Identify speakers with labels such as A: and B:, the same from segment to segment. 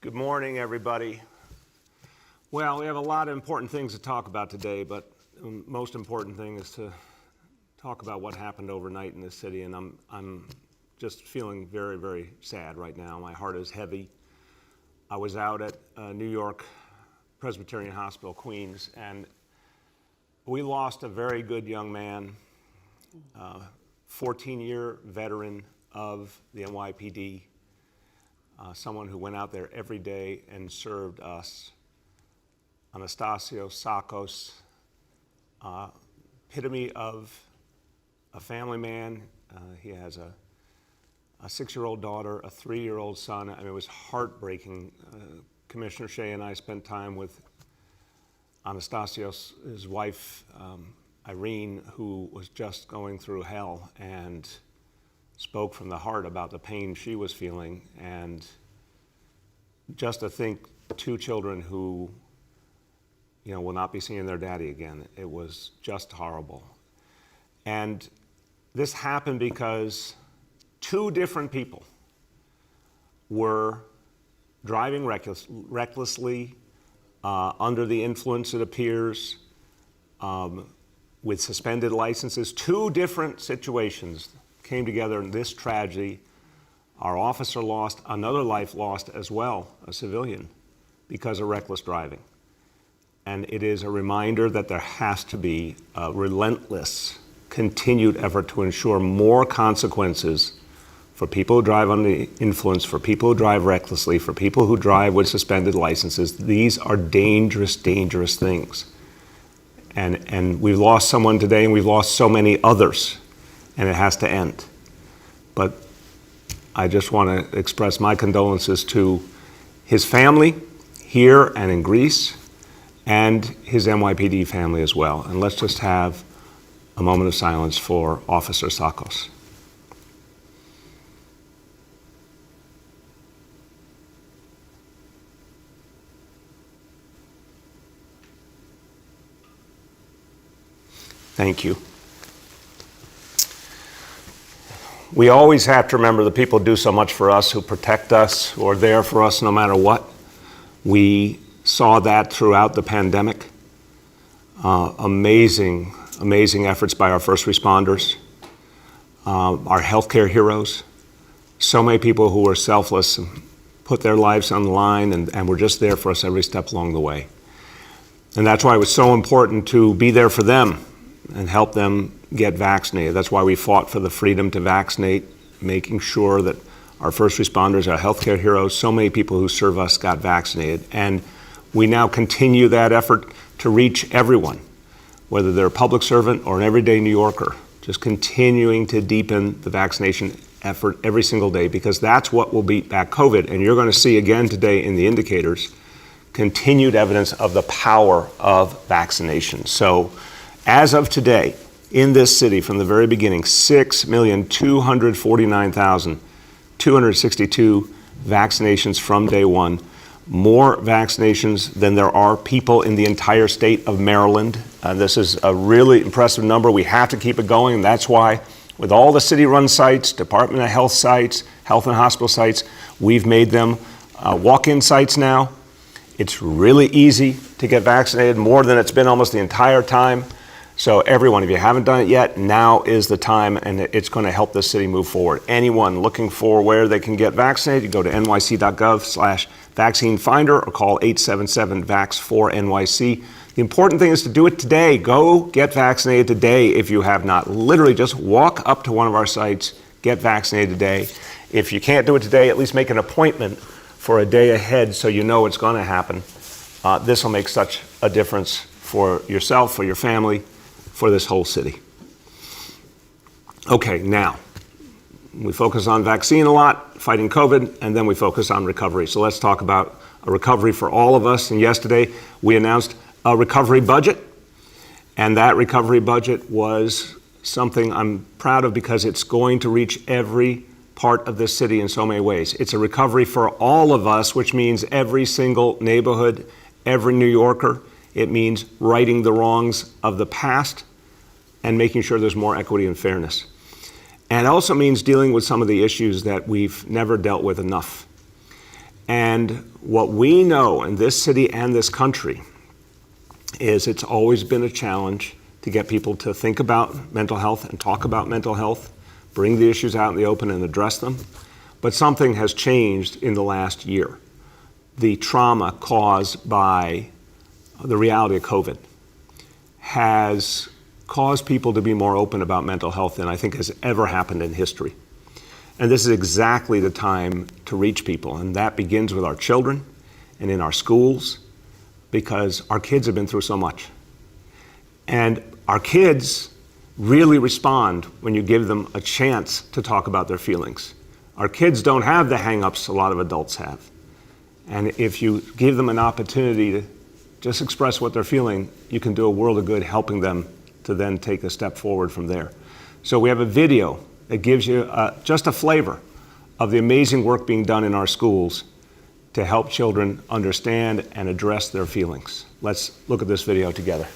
A: Good morning, everybody. Well, we have a lot of important things to talk about today, but the most important thing is to talk about what happened overnight in this city, and I'm just feeling very, very sad right now. My heart is heavy. I was out at New York Presbyterian Hospital, Queens, and we lost a very good young man, 14-year veteran of the NYPD, someone who went out there every day and served us. Blasio, epitome of a family man. He has a 6-year-old daughter, a 3-year-old son. I mean, it was heartbreaking. Commissioner Shea and I spent time with Anastasio's his wife, Irene, who was just going through hell, and spoke from the heart about the pain she was feeling. And just to think 2 children who, will not be seeing their daddy again, it was just horrible. And this happened because 2 different people were driving recklessly, under the influence, it appears, with suspended licenses. 2 different situations came together in this tragedy. Our officer lost, another life lost as well, a civilian, because of reckless driving. And it is a reminder that there has to be a relentless, continued effort to ensure more consequences for people who drive under the influence, for people who drive recklessly, for people who drive with suspended licenses. These are dangerous, dangerous things. And we've lost someone today, and we've lost so many others, and it has to end. But I just want to express my condolences to his family here and in Greece, and his NYPD family as well. And let's just have a moment of silence for Officer Sakos. Thank you. We always have to remember the people who do so much for us, who protect us, who are there for us no matter what. We saw that throughout the pandemic. Amazing efforts by our first responders, our healthcare heroes. So many people who were selfless and put their lives on the line and were just there for us every step along the way. And that's why it was so important to be there for them and help them get vaccinated. That's why we fought for the freedom to vaccinate, making sure that our first responders, our healthcare heroes, so many people who serve us got vaccinated. And we now continue that effort to reach everyone, whether they're a public servant or an everyday New Yorker, just continuing to deepen the vaccination effort every single day, because that's what will beat back COVID. And you're going to see again today in the indicators, continued evidence of the power of vaccination. So as of today, in this city, from the very beginning, 6,249,262 vaccinations from day one. More vaccinations than there are people in the entire state of Maryland. This is a really impressive number. We have to keep it going, and that's why with all the city-run sites, Department of Health sites, health and hospital sites, we've made them walk-in sites now. It's really easy to get vaccinated, more than it's been almost the entire time. So everyone, if you haven't done it yet, now is the time, and it's going to help this city move forward. Anyone looking for where they can get vaccinated, go to nyc.gov/vaccine finder or call 877-VAX4NYC. The important thing is to do it today. Go get vaccinated today if you have not. Literally just walk up to one of our sites, get vaccinated today. If you can't do it today, at least make an appointment for a day ahead so you know it's going to happen. This will make such a difference for yourself, for your family, for this whole city. Okay, now, we focus on vaccine a lot, fighting COVID, and then we focus on recovery. So let's talk about a recovery for all of us. And yesterday, we announced a recovery budget. And that recovery budget was something I'm proud of because it's going to reach every part of this city in so many ways. It's a recovery for all of us, which means every single neighborhood, every New Yorker. It means righting the wrongs of the past and making sure there's more equity and fairness. And it also means dealing with some of the issues that we've never dealt with enough. And what we know in this city and this country is it's always been a challenge to get people to think about mental health and talk about mental health, bring the issues out in the open and address them. But something has changed in the last year. The trauma caused by the reality of COVID has caused people to be more open about mental health than I think has ever happened in history. And this is exactly the time to reach people. And that begins with our children and in our schools, because our kids have been through so much. And our kids really respond when you give them a chance to talk about their feelings. Our kids don't have the hang-ups a lot of adults have. And if you give them an opportunity to just express what they're feeling, you can do a world of good helping them to then take a step forward from there. So we have a video that gives you just a flavor of the amazing work being done in our schools to help children understand and address their feelings. Let's look at this video together.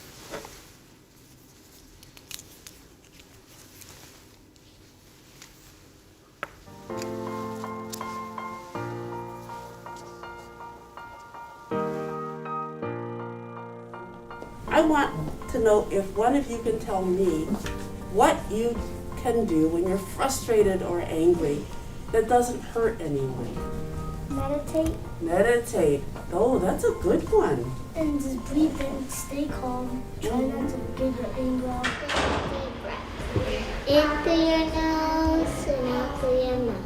B: I want to know if one of you can tell me what you can do when you're frustrated or angry that doesn't hurt anyone.
C: Meditate.
B: Meditate. Oh, that's a good one.
C: And just breathe in, stay calm. Try not to get your anger out. Deep breath. In through your nose and out through your mouth.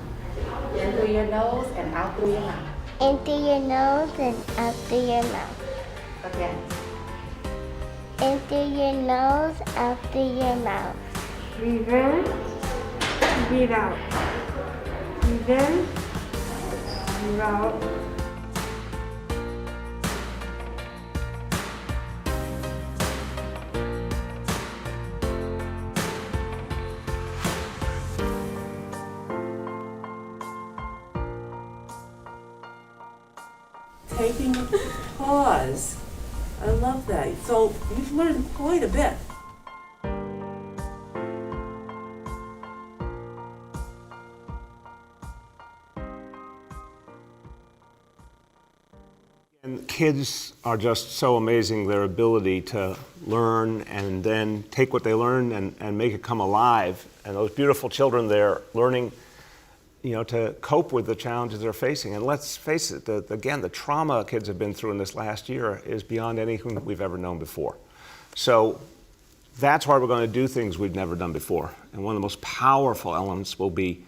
D: In through your nose and out through your mouth.
C: In through your nose and out through your mouth.
D: Again.
C: In through your nose, out through your mouth.
E: Breathe in, breathe out. Breathe in, breathe out.
B: Taking a pause. I love that. So you've learned quite a bit.
A: And kids are just so amazing, their ability to learn and then take what they learn and make it come alive. And those beautiful children there learning, to cope with the challenges they're facing. And let's face it, again, the trauma kids have been through in this last year is beyond anything that we've ever known before. So that's why we're going to do things we've never done before. And one of the most powerful elements will be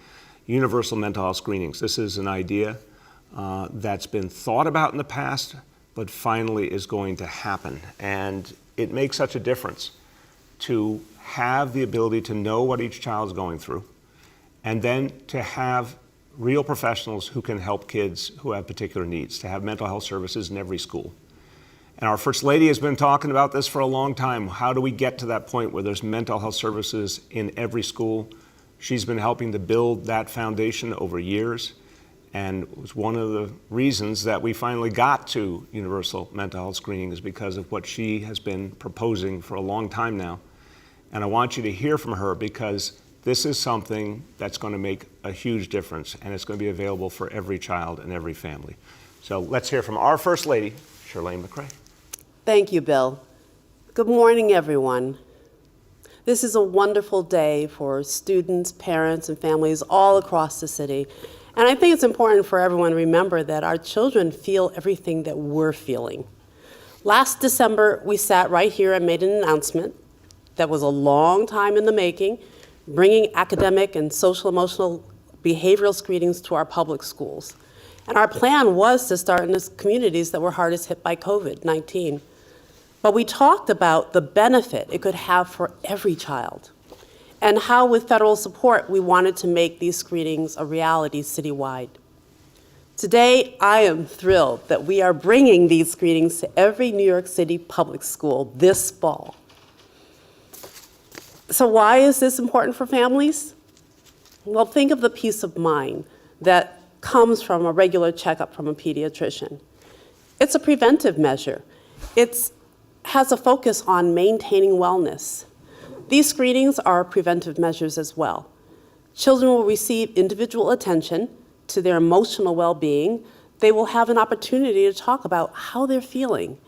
A: universal mental health screenings. This is an idea that's been thought about in the past, but finally is going to happen. And it makes such a difference to have the ability to know what each child is going through, and then to have real professionals who can help kids who have particular needs, to have mental health services in every school. And our First Lady has been talking about this for a long time. How do we get to that point where there's mental health services in every school? She's been helping to build that foundation over years, and it was one of the reasons that we finally got to universal mental health screening is because of what she has been proposing for a long time now. And I want you to hear from her because this is something that's going to make a huge difference, and it's going to be available for every child and every family. So let's hear from our First Lady, Shirlane McCray.
B: Thank you, Bill. Good morning, everyone. This is a wonderful day for students, parents, and families all across the city. And I think it's important for everyone to remember that our children feel everything that we're feeling. Last December, we sat right here and made an announcement that was a long time in the making, bringing academic and social emotional behavioral screenings to our public schools. And our plan was to start in the communities that were hardest hit by COVID-19. But we talked about the benefit it could have for every child, and how with federal support we wanted to make these screenings a reality citywide. Today, I am thrilled that we are bringing these screenings to every New York City public school this fall. So why is this important for families? Well, think of the peace of mind that comes from a regular checkup from a pediatrician. It's a preventive measure. It has a focus on maintaining wellness. These screenings are preventive measures as well. Children will receive individual attention to their emotional well-being, They will have an opportunity to talk about how they're feeling,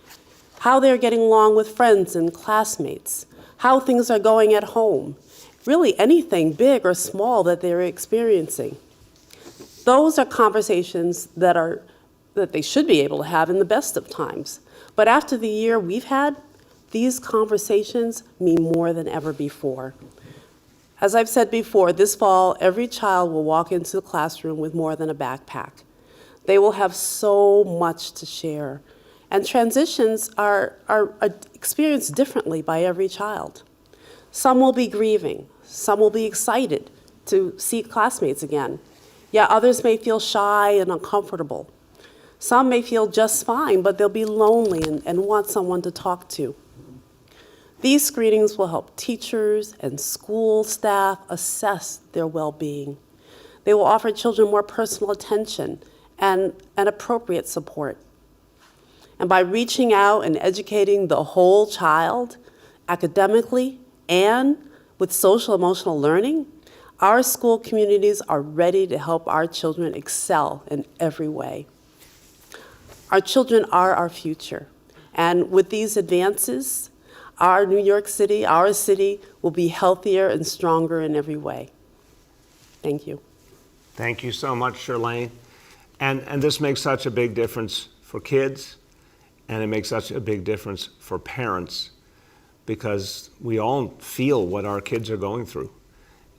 B: how they're getting along with friends and classmates, how things are going at home, really anything big or small that they're experiencing. Those are conversations that they should be able to have in the best of times. But after the year we've had, these conversations mean more than ever before. As I've said before, this fall, every child will walk into the classroom with more than a backpack. They will have so much to share. And transitions are experienced differently by every child. Some will be grieving. Some will be excited to see classmates again. Yet others may feel shy and uncomfortable. Some may feel just fine, but they'll be lonely and want someone to talk to. These screenings will help teachers and school staff assess their well-being. They will offer children more personal attention and appropriate support. And by reaching out and educating the whole child, academically and with social emotional learning, our school communities are ready to help our children excel in every way. Our children are our future. And with these advances, our New York City, our city, will be healthier and stronger in every way. Thank you.
A: Thank you so much, Shirlane. And this makes such a big difference for kids, and it makes such a big difference for parents, because we all feel what our kids are going through,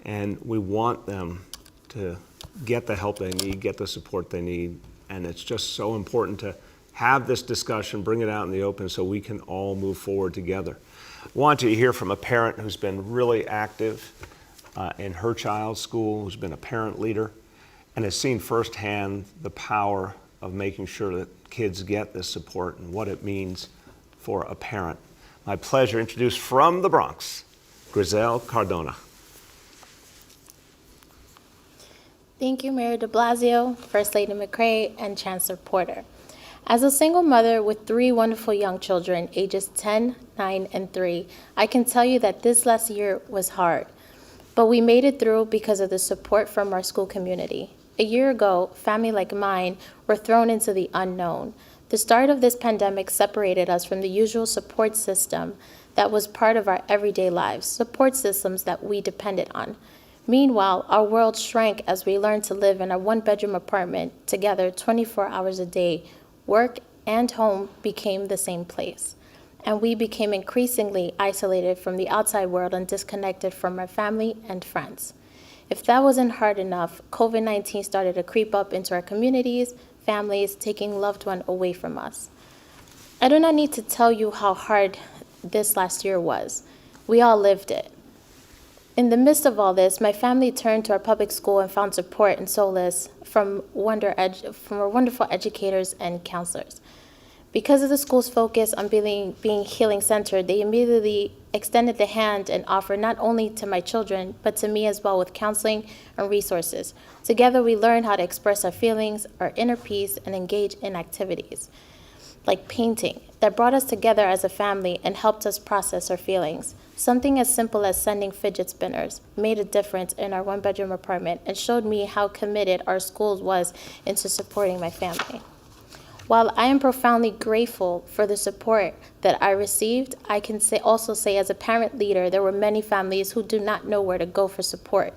A: and we want them to get the help they need, get the support they need, and it's just so important to have this discussion, bring it out in the open so we can all move forward together. I want to hear from a parent who's been really active in her child's school, who's been a parent leader, and has seen firsthand the power of making sure that kids get this support and what it means for a parent. My pleasure to introduce from the Bronx, Griselle Cardona.
F: Thank you, Mayor de Blasio, First Lady McCray, and Chancellor Porter. As a single mother with 3 wonderful young children, ages 10, 9, and 3, I can tell you that this last year was hard. But we made it through because of the support from our school community. A year ago, family like mine were thrown into the unknown. The start of this pandemic separated us from the usual support system that was part of our everyday lives, support systems that we depended on. Meanwhile, our world shrank as we learned to live in a 1-bedroom apartment together 24 hours a day. Work and home became the same place. And we became increasingly isolated from the outside world and disconnected from our family and friends. If that wasn't hard enough, COVID-19 started to creep up into our communities, families, taking loved ones away from us. I do not need to tell you how hard this last year was. We all lived it. In the midst of all this, my family turned to our public school and found support and solace from our wonderful educators and counselors. Because of the school's focus on being healing-centered, they immediately extended the hand and offered not only to my children, but to me as well with counseling and resources. Together, we learned how to express our feelings, our inner peace, and engage in activities like painting that brought us together as a family and helped us process our feelings. Something as simple as sending fidget spinners made a difference in our 1-bedroom apartment and showed me how committed our school was into supporting my family. While I am profoundly grateful for the support that I received, I can also say as a parent leader, there were many families who do not know where to go for support.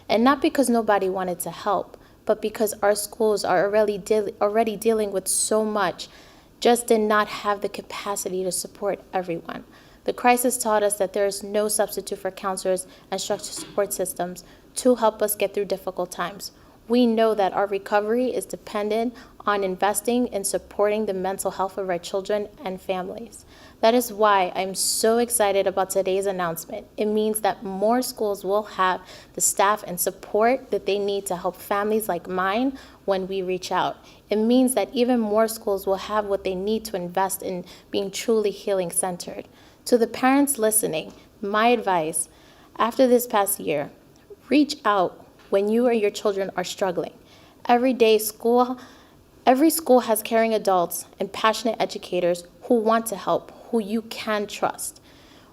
F: And not because nobody wanted to help, but because our schools are already dealing with so much, just did not have the capacity to support everyone. The crisis taught us that there is no substitute for counselors and structured support systems to help us get through difficult times. We know that our recovery is dependent on investing in supporting the mental health of our children and families. That is why I'm so excited about today's announcement. It means that more schools will have the staff and support that they need to help families like mine when we reach out. It means that even more schools will have what they need to invest in being truly healing-centered. To the parents listening, my advice, after this past year, reach out when you or your children are struggling. Every school has caring adults and passionate educators who want to help, who you can trust.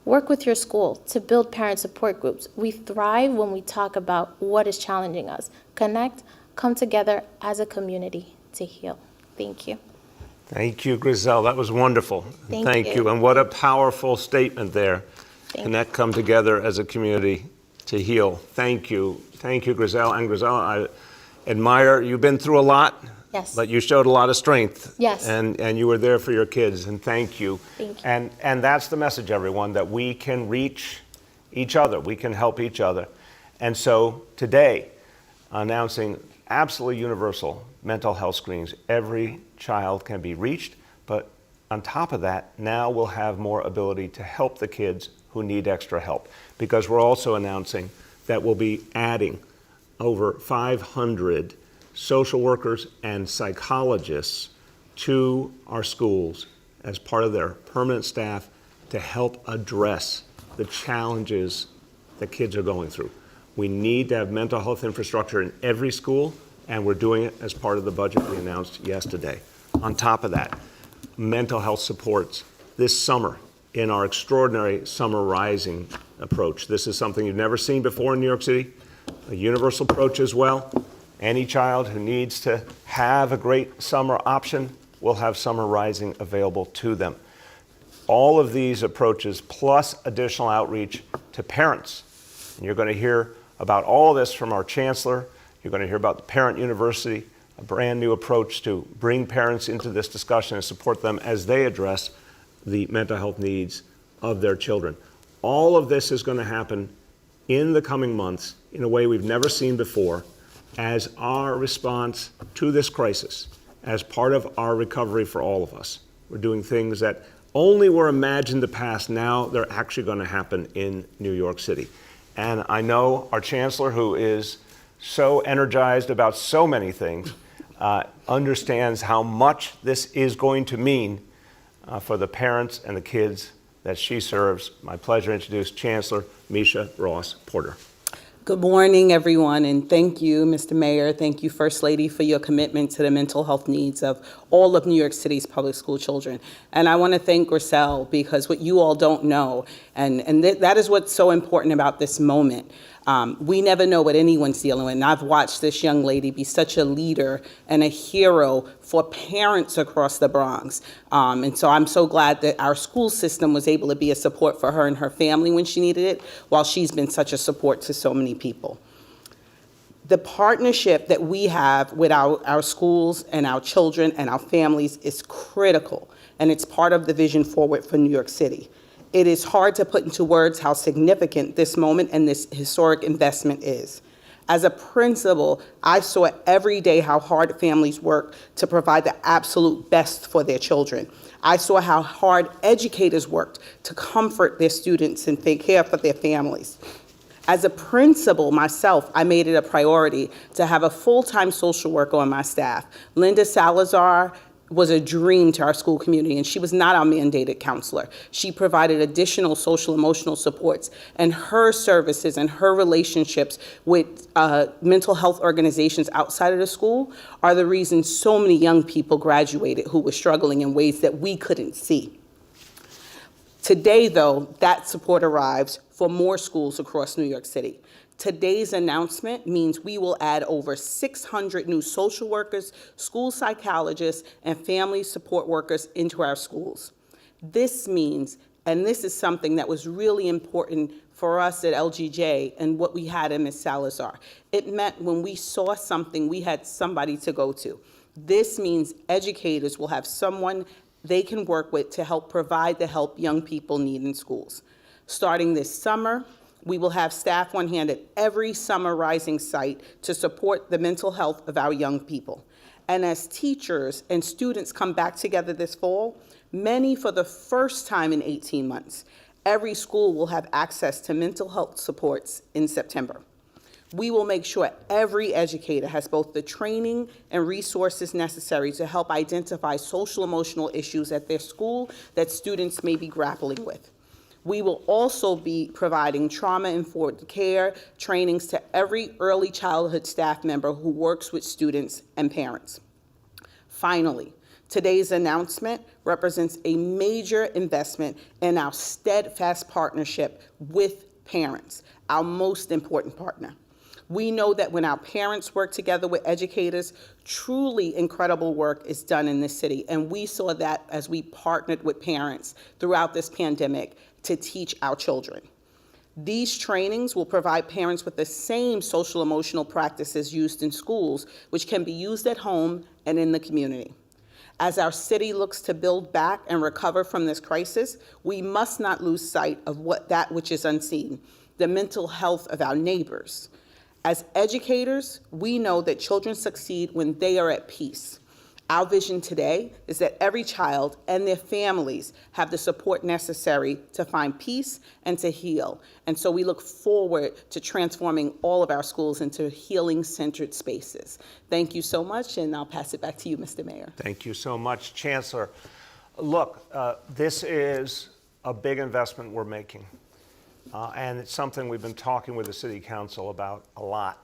F: Work with your school to build parent support groups. We thrive when we talk about what is challenging us. Connect, come together as a community to heal. Thank you.
A: Thank you, Griselle. That was wonderful.
F: Thank you.
A: And what a powerful statement there.
F: Thank
A: Come together as a community to heal. Thank you. Thank you, Griselle. And Griselle, I admire, you've been through a lot.
F: Yes.
A: But you showed a lot of strength.
F: Yes.
A: And you were there for your kids, and thank you.
F: Thank you.
A: And that's the message, everyone, that we can reach each other. We can help each other. And so today, announcing absolutely universal mental health screenings. Every child can be reached, but on top of that, now we'll have more ability to help the kids who need extra help, because we're also announcing that we'll be adding over 500 social workers and psychologists to our schools as part of their permanent staff to help address the challenges that kids are going through. We need to have mental health infrastructure in every school, and we're doing it as part of the budget we announced yesterday. On top of that, mental health supports this summer in our extraordinary Summer Rising approach. This is something you've never seen before in New York City, a universal approach as well. Any child who needs to have a great summer option will have Summer Rising available to them. All of these approaches, plus additional outreach to parents. And you're going to hear about all this from our chancellor. You're going to hear about the Parent University, a brand new approach to bring parents into this discussion and support them as they address the mental health needs of their children. All of this is going to happen in the coming months in a way we've never seen before as our response to this crisis, as part of our recovery for all of us. We're doing things that only were imagined in the past. Now they're actually going to happen in New York City. And I know our chancellor, who is so energized about so many things, understands how much this is going to mean for the parents and the kids that she serves. My pleasure to introduce Chancellor Misha Ross Porter.
G: Good morning, everyone, and thank you, Mr. Mayor. Thank you, First Lady, for your commitment to the mental health needs of all of New York City's public school children. And I want to thank Griselle, because what you all don't know, and that is what's so important about this moment. We never know what anyone's dealing with, and I've watched this young lady be such a leader and a hero for parents across the Bronx. And so I'm so glad that our school system was able to be a support for her and her family when she needed it, while she's been such a support to so many people. The partnership that we have with our schools and our children and our families is critical, and it's part of the vision forward for New York City. It is hard to put into words how significant this moment and this historic investment is. As a principal, I saw every day how hard families work to provide the absolute best for their children. I saw how hard educators worked to comfort their students and take care for their families. As a principal myself, I made it a priority to have a full-time social worker on my staff. Linda Salazar was a dream to our school community, and she was not our mandated counselor. She provided additional social emotional supports, and her services and her relationships with mental health organizations outside of the school are the reason so many young people graduated who were struggling in ways that we couldn't see. Today, though, that support arrives for more schools across New York City. Today's announcement means we will add over 600 new social workers, school psychologists, and family support workers into our schools. This means, and this is something that was really important for us at LGJ and what we had in Ms. Salazar, it meant when we saw something, we had somebody to go to. This means educators will have someone they can work with to help provide the help young people need in schools. Starting this summer, we will have staff on hand at every Summer Rising site to support the mental health of our young people. And as teachers and students come back together this fall, many for the first time in 18 months, every school will have access to mental health supports in September. We will make sure every educator has both the training and resources necessary to help identify social emotional issues at their school that students may be grappling with. We will also be providing trauma-informed care trainings to every early childhood staff member who works with students and parents. Finally, today's announcement represents a major investment in our steadfast partnership with parents, our most important partner. We know that when our parents work together with educators, truly incredible work is done in this city. And we saw that as we partnered with parents throughout this pandemic to teach our children. These trainings will provide parents with the same social emotional practices used in schools, which can be used at home and in the community. As our city looks to build back and recover from this crisis, we must not lose sight of that which is unseen, the mental health of our neighbors. As educators, we know that children succeed when they are at peace. Our vision today is that every child and their families have the support necessary to find peace and to heal. And so we look forward to transforming all of our schools into healing-centered spaces. Thank you so much, and I'll pass it back to you, Mr. Mayor.
A: Thank you so much, Chancellor. Look, this is a big investment we're making, and it's something we've been talking with the City Council about a lot,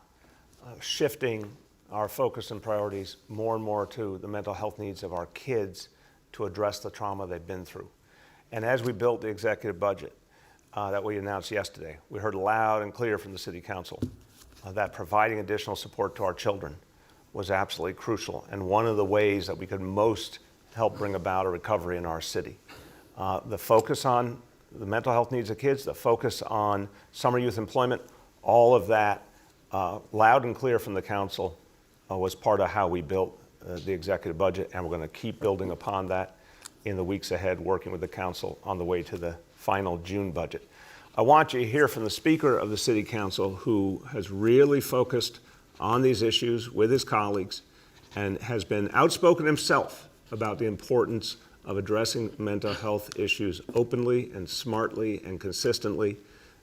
A: shifting our focus and priorities more and more to the mental health needs of our kids to address the trauma they've been through. And as we built the executive budget that we announced yesterday, we heard loud and clear from the City Council that providing additional support to our children was absolutely crucial and one of the ways that we could most help bring about a recovery in our city. The focus on the mental health needs of kids, the focus on summer youth employment, all of that loud and clear from the council was part of how we built the executive budget, and we're going to keep building upon that in the weeks ahead, working with the council on the way to the final June budget. I want you to hear from the Speaker of the City Council, who has really focused on these issues with his colleagues and has been outspoken himself about the importance of addressing mental health issues openly and smartly and consistently.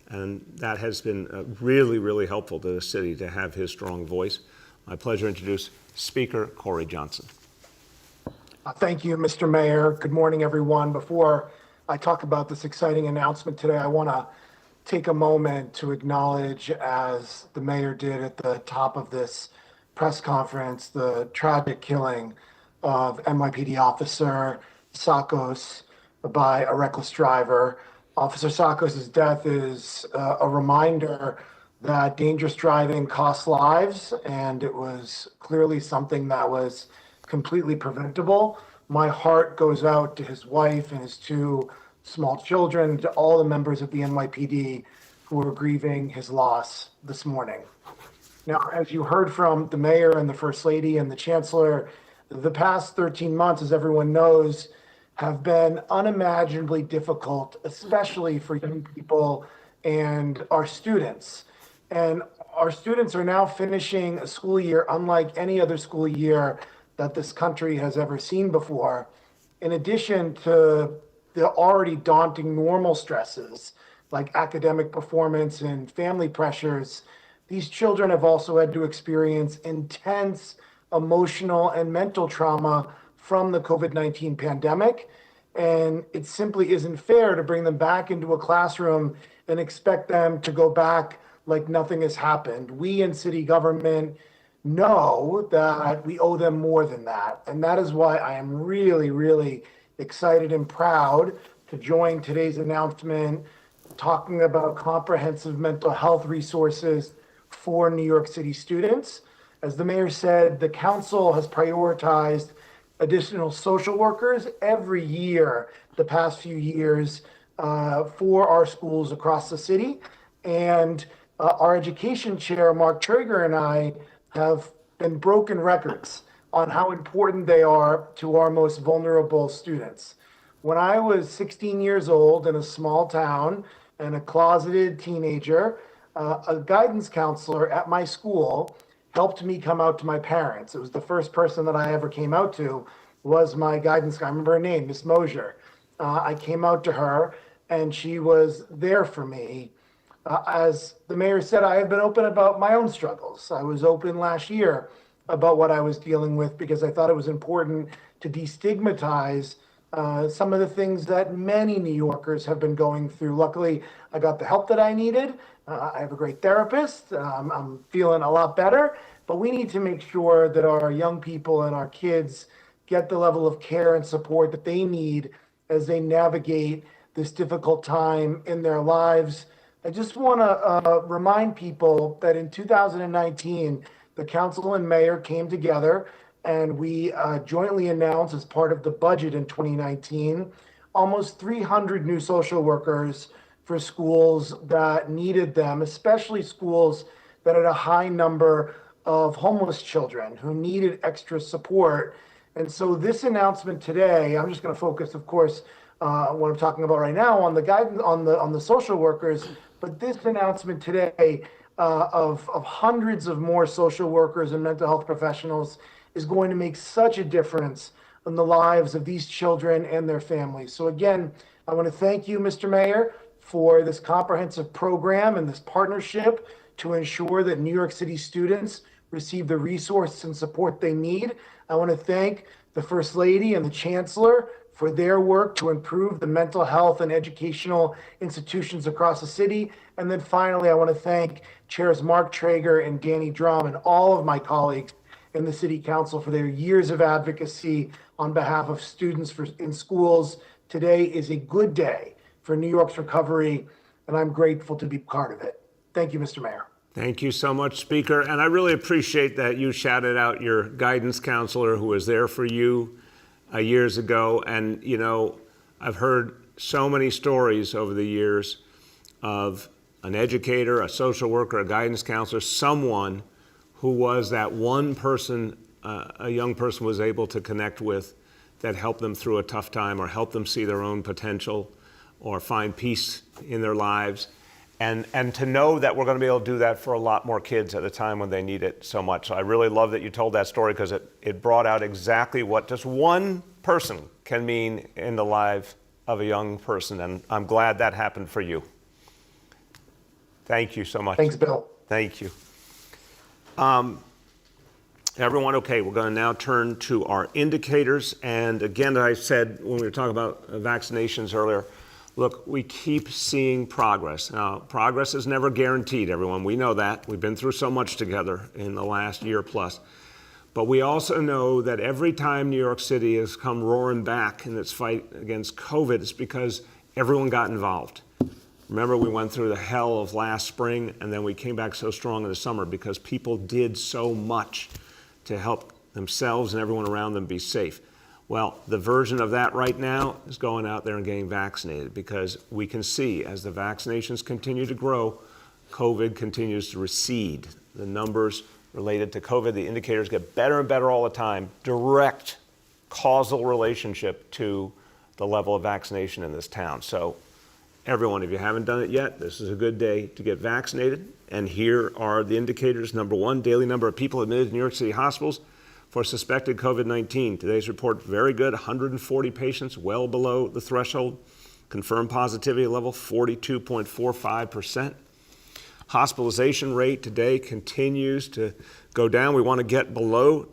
A: And that has been really, really helpful to the city to have his strong voice. My pleasure to introduce Speaker Corey Johnson.
H: Thank you, Mr. Mayor. Good morning, everyone. Before I talk about this exciting announcement today, I want to take a moment to acknowledge, as the mayor did at the top of this press conference, the tragic killing of NYPD officer Sakos by a reckless driver. Officer Sakos' death is a reminder that dangerous driving costs lives, and it was clearly something that was completely preventable. My heart goes out to his wife and his two small children, to all the members of the NYPD who are grieving his loss this morning. Now, as you heard from the mayor and the first lady and the chancellor, the past 13 months, as everyone knows, have been unimaginably difficult, especially for young people and our students. And our students are now finishing a school year unlike any other school year that this country has ever seen before. In addition to the already daunting normal stresses like academic performance and family pressures, these children have also had to experience intense emotional and mental trauma from the COVID-19 pandemic. And it simply isn't fair to bring them back into a classroom and expect them to go back like nothing has happened. We in city government know that we owe them more than that. And that is why I am really, really excited and proud to join today's announcement talking about comprehensive mental health resources for New York City students. As the mayor said, the council has prioritized additional social workers every year the past few years for our schools across the city. And our education chair, Mark Traeger, and I have been broken records on how important they are to our most vulnerable students. When I was 16 years old in a small town and a closeted teenager, a guidance counselor at my school helped me come out to my parents. It was the first person that I ever came out to was my guidance. I remember her name, Miss Mosier. I came out to her and she was there for me. As the mayor said, I have been open about my own struggles. I was open last year about what I was dealing with because I thought it was important to destigmatize some of the things that many New Yorkers have been going through. Luckily, I got the help that I needed. I have a great therapist. I'm feeling a lot better, but we need to make sure that our young people and our kids get the level of care and support that they need as they navigate this difficult time in their lives. I just want to remind people that in 2019, the council and mayor came together and we jointly announced as part of the budget in 2019 almost 300 new social workers for schools that needed them, especially schools that had a high number of homeless children who needed extra support. And so this announcement today, I'm just going to focus, of course, what I'm talking about right now on the guidance on the social workers, but this announcement today of hundreds of more social workers and mental health professionals is going to make such a difference in the lives of these children and their families. So again, I want to thank you, Mr. Mayor, for this comprehensive program and this partnership to ensure that New York City students receive the resources and support they need. I want to thank the First Lady and the Chancellor for their work to improve the mental health and educational institutions across the city. And then finally, I want to thank Chairs Mark Traeger and Danny Drum and all of my colleagues in the City Council for their years of advocacy on behalf of students in schools. Today is a good day for New York's recovery, and I'm grateful to be part of it. Thank you, Mr. Mayor.
A: Thank you so much, Speaker. And I really appreciate that you shouted out your guidance counselor who was there for you years ago. And, you know, I've heard so many stories over the years of an educator, a social worker, a guidance counselor, someone who was that one person a young person was able to connect with that helped them through a tough time or helped them see their own potential or find peace in their lives. And to know that we're going to be able to do that for a lot more kids at a time when they need it so much. So I really love that you told that story because it brought out exactly what just one person can mean in the life of a young person. And I'm glad that happened for you. Thank you so much.
H: Thanks, Bill.
A: Thank you. Everyone, okay, we're going to now turn to our indicators. And again, I said when we were talking about vaccinations earlier, look, we keep seeing progress. Now, progress is never guaranteed, everyone. We know that. We've been through so much together in the last year plus. But we also know that every time New York City has come roaring back in its fight against COVID, it's because everyone got involved. Remember, we went through the hell of last spring, and then we came back so strong in the summer because people did so much to help themselves and everyone around them be safe. Well, the version of that right now is going out there and getting vaccinated because we can see as the vaccinations continue to grow, COVID continues to recede. The numbers related to COVID, the indicators get better and better all the time. Direct causal relationship to the level of vaccination in this town. So everyone, if you haven't done it yet, this is a good day to get vaccinated. And here are the indicators. Number one, daily number of people admitted to New York City hospitals for suspected COVID-19. Today's report, very good, 140 patients, well below the threshold. Confirmed positivity level, 42.45%. Hospitalization rate today continues to go down. We want to get below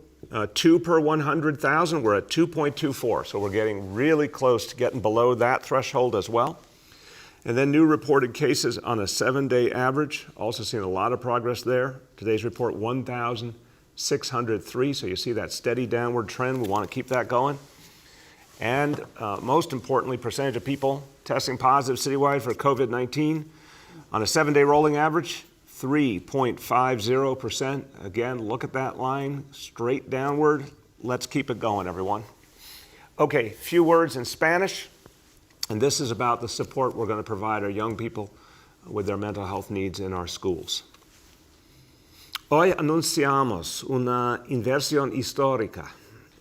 A: 2 per 100,000. We're at 2.24, so we're getting really close to getting below that threshold as well. And then new reported cases on a 7-day average, also seeing a lot of progress there. Today's report, 1,603, so you see that steady downward trend. We want to keep that going. And most importantly, percentage of people testing positive citywide for COVID-19 on a 7-day rolling average, 3.50%. Again, look at that line, straight downward. Let's keep it going, everyone. Okay, few words in Spanish. And this is about the support we're going to provide our young people with their mental health needs in our schools. Hoy anunciamos una inversión histórica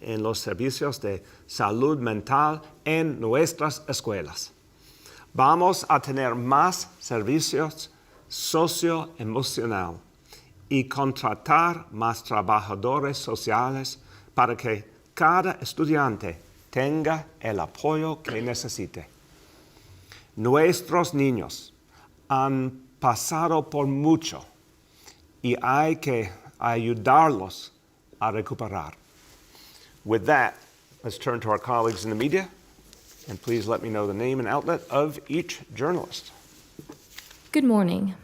A: en los servicios de salud mental en nuestras escuelas. Vamos a tener más servicios socioemocional y contratar más trabajadores sociales para que cada estudiante tenga el apoyo que necesite. Nuestros niños han pasado por mucho y hay que ayudarlos a recuperar. With that, let's turn to our colleagues in the media, and please let me know the name and outlet of each journalist.
I: Good morning.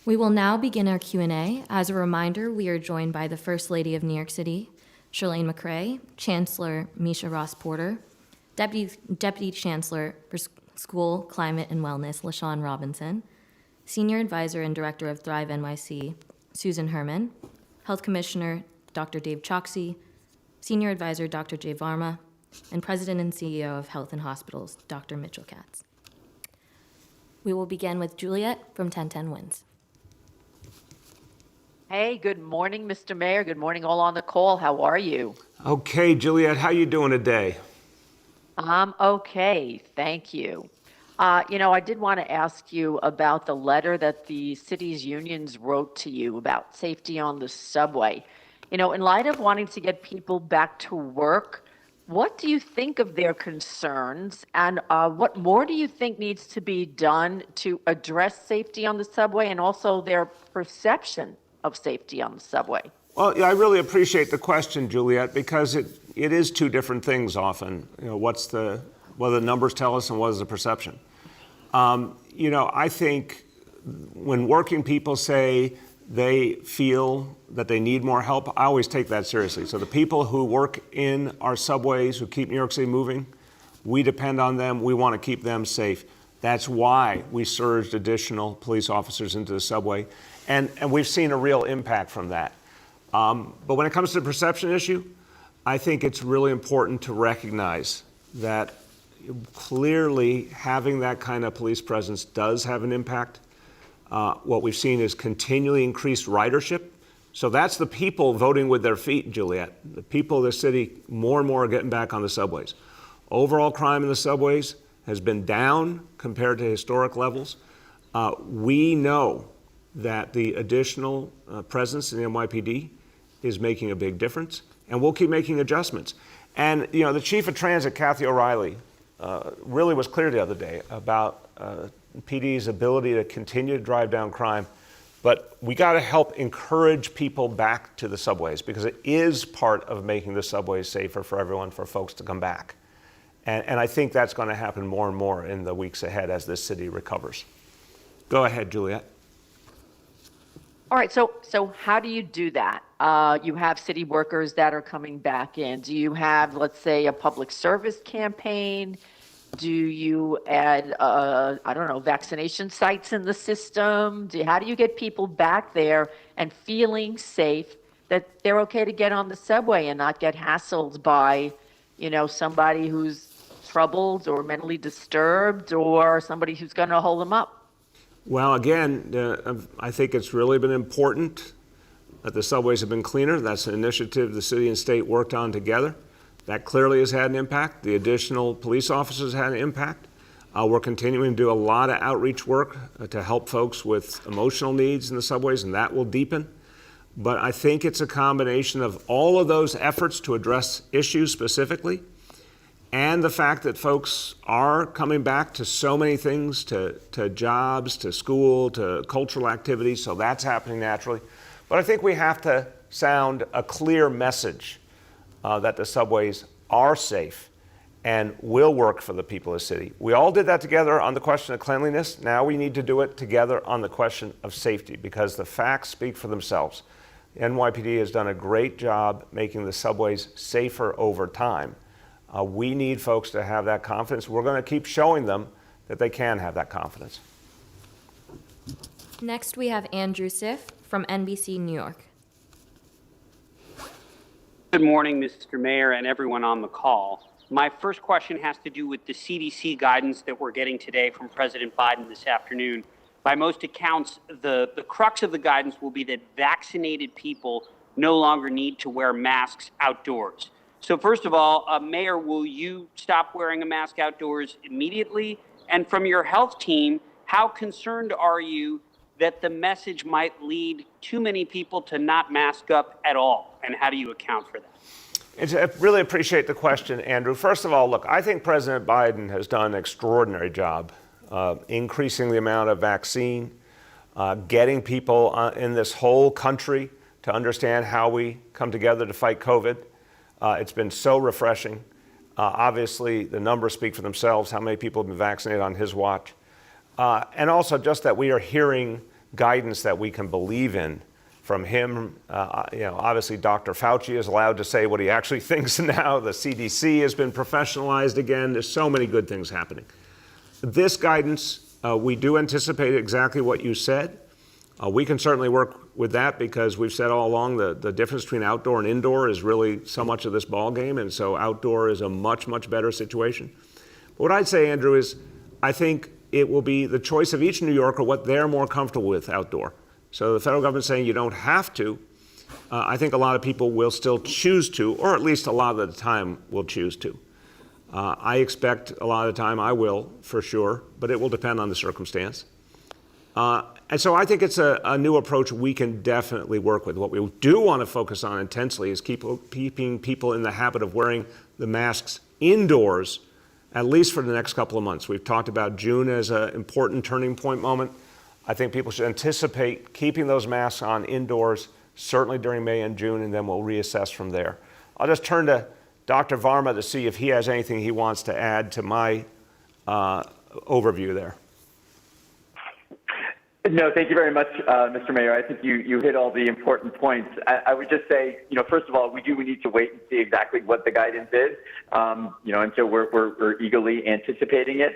I: We will now begin our Q&A. As a reminder, we are joined by the First Lady of New York City, Shirlane McCray, Chancellor Misha Ross Porter, Deputy Chancellor for School, Climate, and Wellness, LaShawn Robinson, Senior Advisor and Director of Thrive NYC, Susan Herman, Health Commissioner Dr. Dave Choksi, Senior Advisor Dr. Jay Varma, and President and CEO of Health and Hospitals, Dr. Mitchell Katz. We will begin with Juliet from 1010 Wins.
J: Hey, good morning, Mr. Mayor. Good morning, all on the call. How are you?
A: Okay, Juliet, how you doing today?
J: I'm okay, thank you. I did want to ask you about the letter that the city's unions wrote to you about safety on the subway. In light of wanting to get people back to work, what do you think of their concerns, and what more do you think needs to be done to address safety on the subway and also their perception of safety on the subway?
A: Well, yeah, I really appreciate the question, Juliet, because it is two different things often. What the numbers tell us and what is the perception. I think when working people say they feel that they need more help, I always take that seriously. So the people who work in our subways, who keep New York City moving, we depend on them. We want to keep them safe. That's why we surged additional police officers into the subway. And we've seen a real impact from that. But when it comes to the perception issue, I think it's really important to recognize that clearly having that kind of police presence does have an impact. What we've seen is continually increased ridership. So that's the people voting with their feet, Juliet. The people of the city more and more are getting back on the subways. Overall crime in the subways has been down compared to historic levels. We know that the additional presence in the NYPD is making a big difference, and we'll keep making adjustments. And the chief of transit, Kathy O'Reilly, really was clear the other day about PD's ability to continue to drive down crime, but we got to help encourage people back to the subways because it is part of making the subways safer for everyone, for folks to come back. And I think that's going to happen more and more in the weeks ahead as this city recovers. Go ahead, Juliet.
J: All right, so how do you do that? You have city workers that are coming back in. Do you have, let's say, a public service campaign? Do you add, vaccination sites in the system? How do you get people back there and feeling safe that they're okay to get on the subway and not get hassled by, somebody who's troubled or mentally disturbed or somebody who's going to hold them up?
A: Well, again, I think it's really been important that the subways have been cleaner. That's an initiative the city and state worked on together. That clearly has had an impact. The additional police officers had an impact. We're continuing to do a lot of outreach work to help folks with emotional needs in the subways, and that will deepen. But I think it's a combination of all of those efforts to address issues specifically, and the fact that folks are coming back to so many things, to jobs, to school, to cultural activities, so that's happening naturally. But I think we have to sound a clear message that the subways are safe and will work for the people of the city. We all did that together on the question of cleanliness. Now we need to do it together on the question of safety because the facts speak for themselves. The NYPD has done a great job making the subways safer over time. We need folks to have that confidence. We're going to keep showing them that they can have that confidence.
I: Next, we have Andrew Siff from NBC New York.
K: Good morning, Mr. Mayor and everyone on the call. My first question has to do with the CDC guidance that we're getting today from President Biden this afternoon. By most accounts, the crux of the guidance will be that vaccinated people no longer need to wear masks outdoors. So first of all, Mayor, will you stop wearing a mask outdoors immediately? And from your health team, how concerned are you that the message might lead too many people to not mask up at all? And how do you account for that?
A: I really appreciate the question, Andrew. First of all, look, I think President Biden has done an extraordinary job increasing the amount of vaccine, getting people in this whole country to understand how we come together to fight COVID. It's been so refreshing. Obviously, the numbers speak for themselves, how many people have been vaccinated on his watch. And also just that we are hearing guidance that we can believe in from him. Obviously, Dr. Fauci is allowed to say what he actually thinks now. The CDC has been professionalized again. There's so many good things happening. This guidance We do anticipate exactly what you said. We can certainly work with that because we've said all along the difference between outdoor and indoor is really so much of this ball game, and so outdoor is a much, much better situation. But what I'd say, Andrew, is I think it will be the choice of each New Yorker what they're more comfortable with outdoor. So the federal government saying you don't have to, I think a lot of people will still choose to, or at least a lot of the time will choose to. I expect a lot of the time I will, for sure, but it will depend on the circumstance. And so I think it's a new approach we can definitely work with. What we do want to focus on intensely is keeping people in the habit of wearing the masks indoors, at least for the next couple of months. We've talked about June as an important turning point moment. I think people should anticipate keeping those masks on indoors, certainly during May and June, and then we'll reassess from there. I'll just turn to Dr. Varma to see if he has anything he wants to add to my overview there.
L: No, thank you very much, Mr. Mayor. I think you hit all the important points. I would just say, first of all, we need to wait and see exactly what the guidance is, and so we're eagerly anticipating it.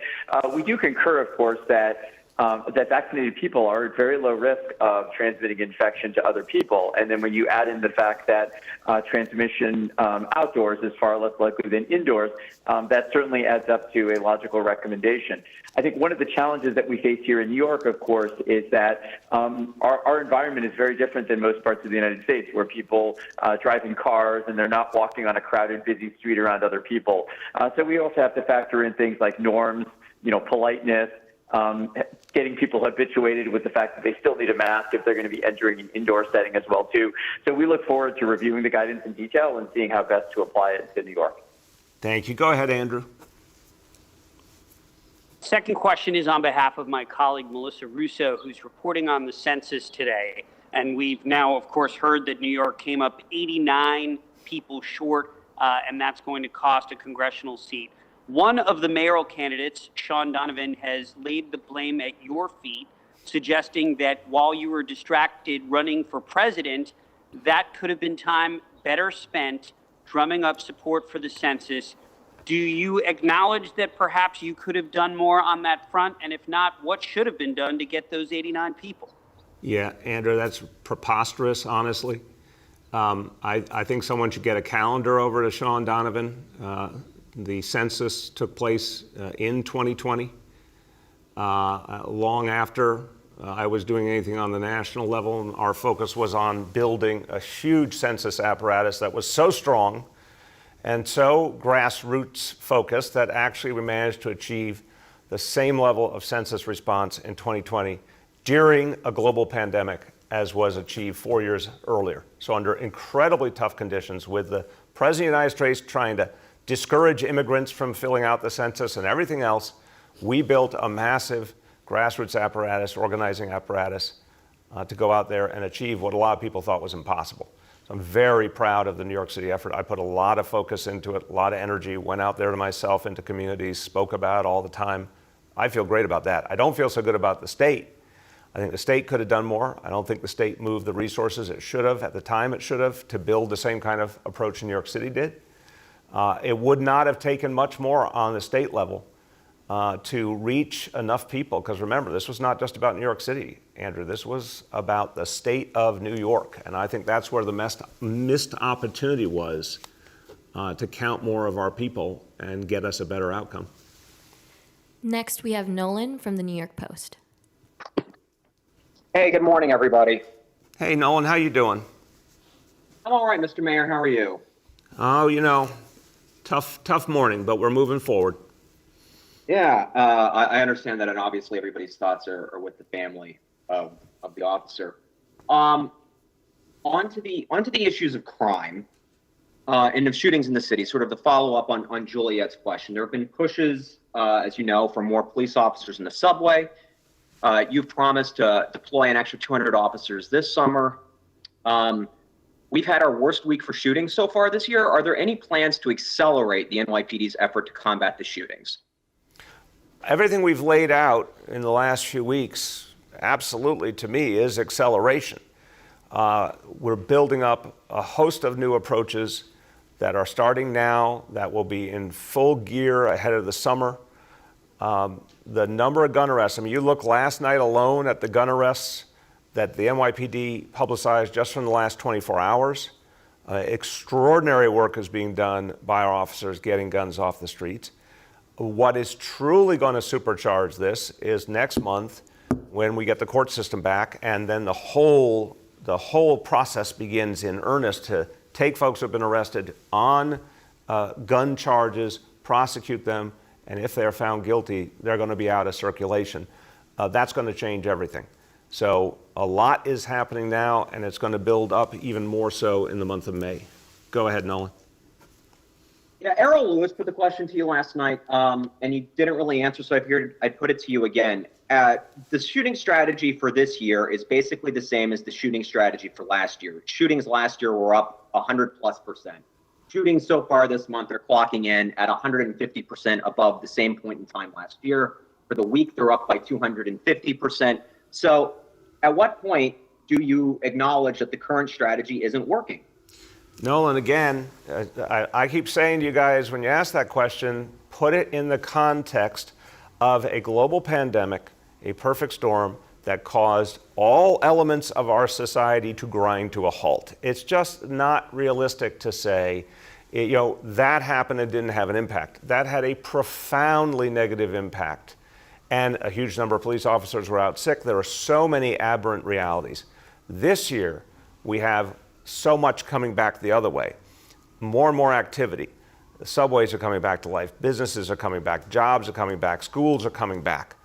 L: We do concur, of course, that vaccinated people are at very low risk of transmitting infection to other people. And then when you add in the fact that transmission outdoors is far less likely than indoors, that certainly adds up to a logical recommendation. I think one of the challenges that we face here in New York, of course, is that our environment is very different than most parts of the United States, where people drive in cars and they're not walking on a crowded, busy street around other people. So we also have to factor in things like norms, politeness, getting people habituated with the fact that they still need a mask if they're going to be entering an indoor setting as well, too. So we look forward to reviewing the guidance in detail and seeing how best to apply it to New York.
A: Thank you. Go ahead, Andrew.
K: Second question is on behalf of my colleague, Melissa Russo, who's reporting on the census today. And we've now, of course, heard that New York came up 89 people short, and that's going to cost a congressional seat. One of the mayoral candidates, Sean Donovan, has laid the blame at your feet, suggesting that while you were distracted running for president, that could have been time better spent drumming up support for the census. Do you acknowledge that perhaps you could have done more on that front? And if not, what should have been done to get those 89 people?
A: Yeah, Andrew, that's preposterous, honestly. I think someone should get a calendar over to Sean Donovan. The census took place in 2020, long after I was doing anything on the national level. And our focus was on building a huge census apparatus that was so strong and so grassroots focused that actually we managed to achieve the same level of census response in 2020 during a global pandemic as was achieved 4 years earlier. So under incredibly tough conditions, with the President of the United States trying to discourage immigrants from filling out the census and everything else, we built a massive grassroots apparatus, organizing apparatus, to go out there and achieve what a lot of people thought was impossible. So I'm very proud of the New York City effort. I put a lot of focus into it, a lot of energy, went out there to myself, into communities, spoke about it all the time. I feel great about that. I don't feel so good about the state. I think the state could have done more. I don't think the state moved the resources it should have at the time it should have to build the same kind of approach New York City did. It would not have taken much more on the state level to reach enough people, because remember, this was not just about New York City, Andrew. This was about the state of New York, and I think that's where the missed opportunity was to count more of our people and get us a better outcome.
I: Next, we have Nolan from the New York Post.
M: Hey, good morning, everybody.
A: Hey, Nolan, how you doing?
M: I'm all right, Mr. Mayor. How are you?
A: Oh, tough morning, but we're moving forward.
M: Yeah, I understand that, and obviously everybody's thoughts are with the family of the officer. On to the issues of crime and of shootings in the city, sort of the follow-up on Juliet's question. There have been pushes, as you know, for more police officers in the subway. You've promised to deploy an extra 200 officers this summer. We've had our worst week for shootings so far this year. Are there any plans to accelerate the NYPD's effort to combat the shootings?
A: Everything we've laid out in the last few weeks, absolutely, to me, is acceleration. We're building up a host of new approaches that are starting now, that will be in full gear ahead of the summer. The number of gun arrests, I mean, you look last night alone at the gun arrests that the NYPD publicized just from the last 24 hours. Extraordinary work is being done by our officers getting guns off the streets. What is truly going to supercharge this is next month when we get the court system back, and then the whole process begins in earnest to take folks who have been arrested on gun charges, prosecute them, and if they're found guilty, they're going to be out of circulation. That's going to change everything. So a lot is happening now, and it's going to build up even more so in the month of May. Go ahead, Nolan.
M: Yeah, Errol Lewis put the question to you last night, and you didn't really answer, so I figured I'd put it to you again. The shooting strategy for this year is basically the same as the shooting strategy for last year. Shootings last year were up 100+%. Shootings so far this month are clocking in at 150% above the same point in time last year. For the week, they're up by 250%. So at what point do you acknowledge that the current strategy isn't working?
A: Nolan, again, I keep saying to you guys, when you ask that question, put it in the context of a global pandemic, a perfect storm that caused all elements of our society to grind to a halt. It's just not realistic to say, that happened and didn't have an impact. That had a profoundly negative impact. And a huge number of police officers were out sick. There are so many aberrant realities. This year, we have so much coming back the other way. More and more activity. The subways are coming back to life. Businesses are coming back. Jobs are coming back. Schools are coming back.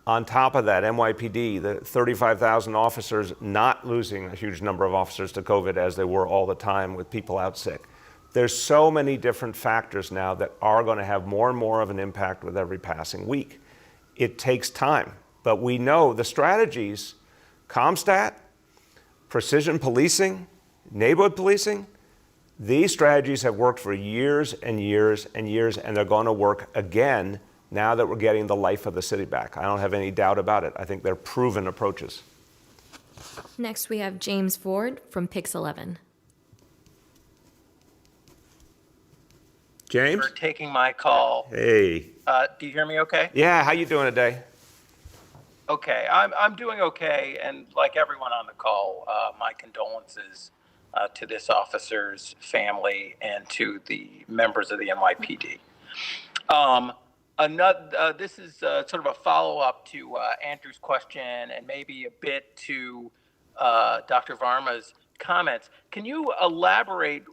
A: On top of that, NYPD, the 35,000 officers, not losing a huge number of officers to COVID as they were all the time with people out sick. There's so many different factors now that are going to have more and more of an impact with every passing week. It takes time, but we know the strategies, CompStat, precision policing, neighborhood policing, these strategies have worked for years and years and years, and they're going to work again now that we're getting the life of the city back. I don't have any doubt about it. I think they're proven approaches.
I: Next, we have James Ford from Pix 11.
A: James?
N: For taking my call.
A: Hey.
N: Do you hear me okay?
A: Yeah, how you doing today?
N: Okay, I'm doing okay, and like everyone on the call, my condolences to this officer's family and to the members of the NYPD. This is sort of a follow-up to Andrew's question and maybe a bit to Dr. Varma's comments. Can you elaborate?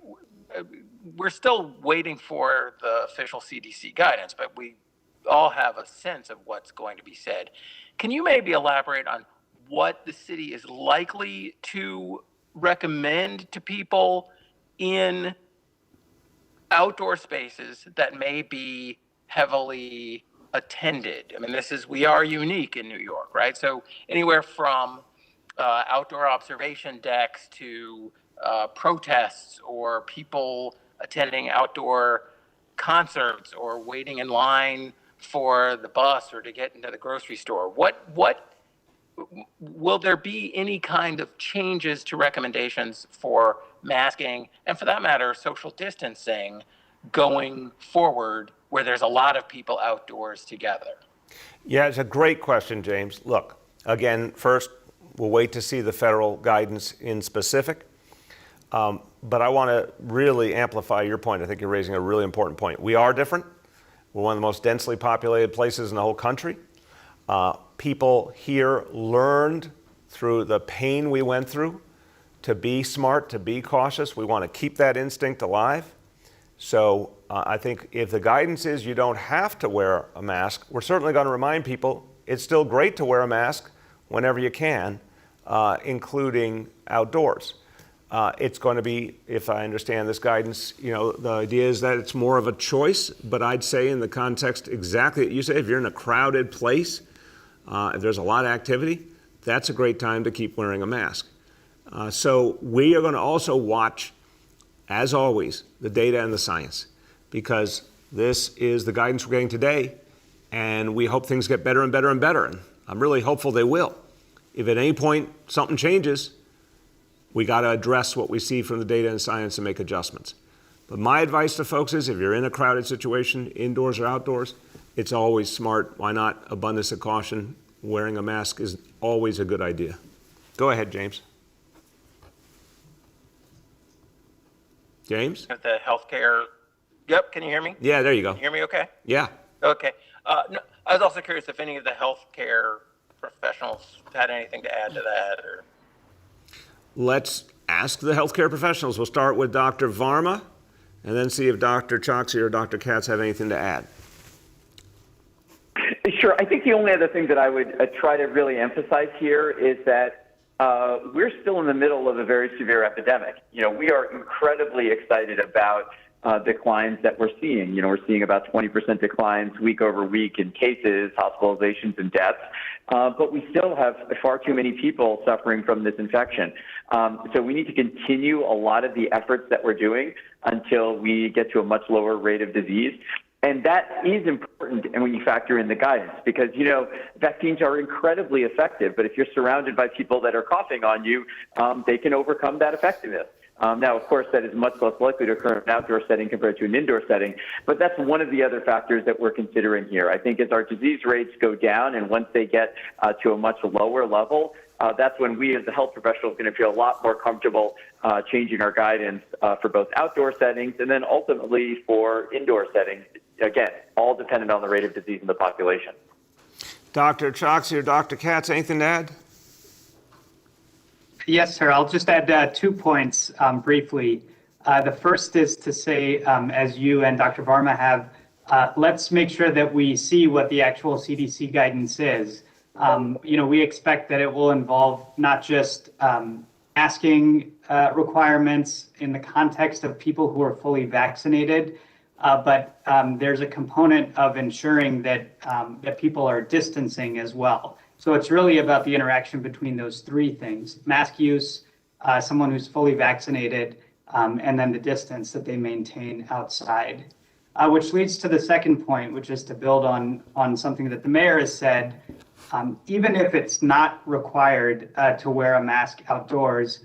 N: We're still waiting for the official CDC guidance, but we all have a sense of what's going to be said. Can you maybe elaborate on what the city is likely to recommend to people in outdoor spaces that may be heavily attended? I mean, we are unique in New York, right? So anywhere from outdoor observation decks to protests or people attending outdoor concerts or waiting in line for the bus or to get into the grocery store. What will there be any kind of changes to recommendations for masking and, for that matter, social distancing going forward where there's a lot of people outdoors together?
A: Yeah, it's a great question, James. Look, again, first, we'll wait to see the federal guidance in specific. But I want to really amplify your point. I think you're raising a really important point. We are different. We're one of the most densely populated places in the whole country. People here learned through the pain we went through to be smart, to be cautious. We want to keep that instinct alive. So I think if the guidance is you don't have to wear a mask, we're certainly going to remind people it's still great to wear a mask whenever you can, including outdoors. It's going to be, if I understand this guidance, the idea is that it's more of a choice, but I'd say in the context exactly that you say, if you're in a crowded place, if there's a lot of activity, that's a great time to keep wearing a mask. So we are going to also watch, as always, the data and the science, because this is the guidance we're getting today, and we hope things get better and better and better, and I'm really hopeful they will. If at any point something changes, we got to address what we see from the data and science and make adjustments. But my advice to folks is if you're in a crowded situation, indoors or outdoors, it's always smart. Why not? Abundance of caution. Wearing a mask is always a good idea. Go ahead, James. James?
N: With the healthcare. Yep, can you hear me?
A: Yeah, there you go.
N: Can you hear me okay?
A: Yeah.
N: Okay. No, I was also curious if any of the healthcare professionals had anything to add to that, or.
A: Let's ask the healthcare professionals. We'll start with Dr. Varma and then see if Dr. Choksi or Dr. Katz have anything to add.
L: Sure. I think the only other thing that I would try to really emphasize here is that we're still in the middle of a very severe epidemic. We are incredibly excited about declines that we're seeing. We're seeing about 20% declines week over week in cases, hospitalizations, and deaths. But we still have far too many people suffering from this infection. So we need to continue a lot of the efforts that we're doing until we get to a much lower rate of disease. And that is important, and when you factor in the guidance, because, vaccines are incredibly effective, but if you're surrounded by people that are coughing on you, they can overcome that effectiveness. Now, of course, that is much less likely to occur in an outdoor setting compared to an indoor setting, but that's one of the other factors that we're considering here. I think as our disease rates go down and once they get to a much lower level, that's when we as the health professionals are going to feel a lot more comfortable changing our guidance for both outdoor settings and then ultimately for indoor settings. Again, all dependent on the rate of disease in the population.
A: Dr. Choksi or Dr. Katz, anything to add?
O: Yes, sir. I'll just add 2 points briefly. The first is to say, as you and Dr. Varma have, let's make sure that we see what the actual CDC guidance is. We expect that it will involve not just masking requirements in the context of people who are fully vaccinated, but there's a component of ensuring that people are distancing as well. So it's really about the interaction between those 3 things: mask use, someone who's fully vaccinated, and then the distance that they maintain outside. Which leads to the second point, which is to build on something that the mayor has said. Even if it's not required to wear a mask outdoors,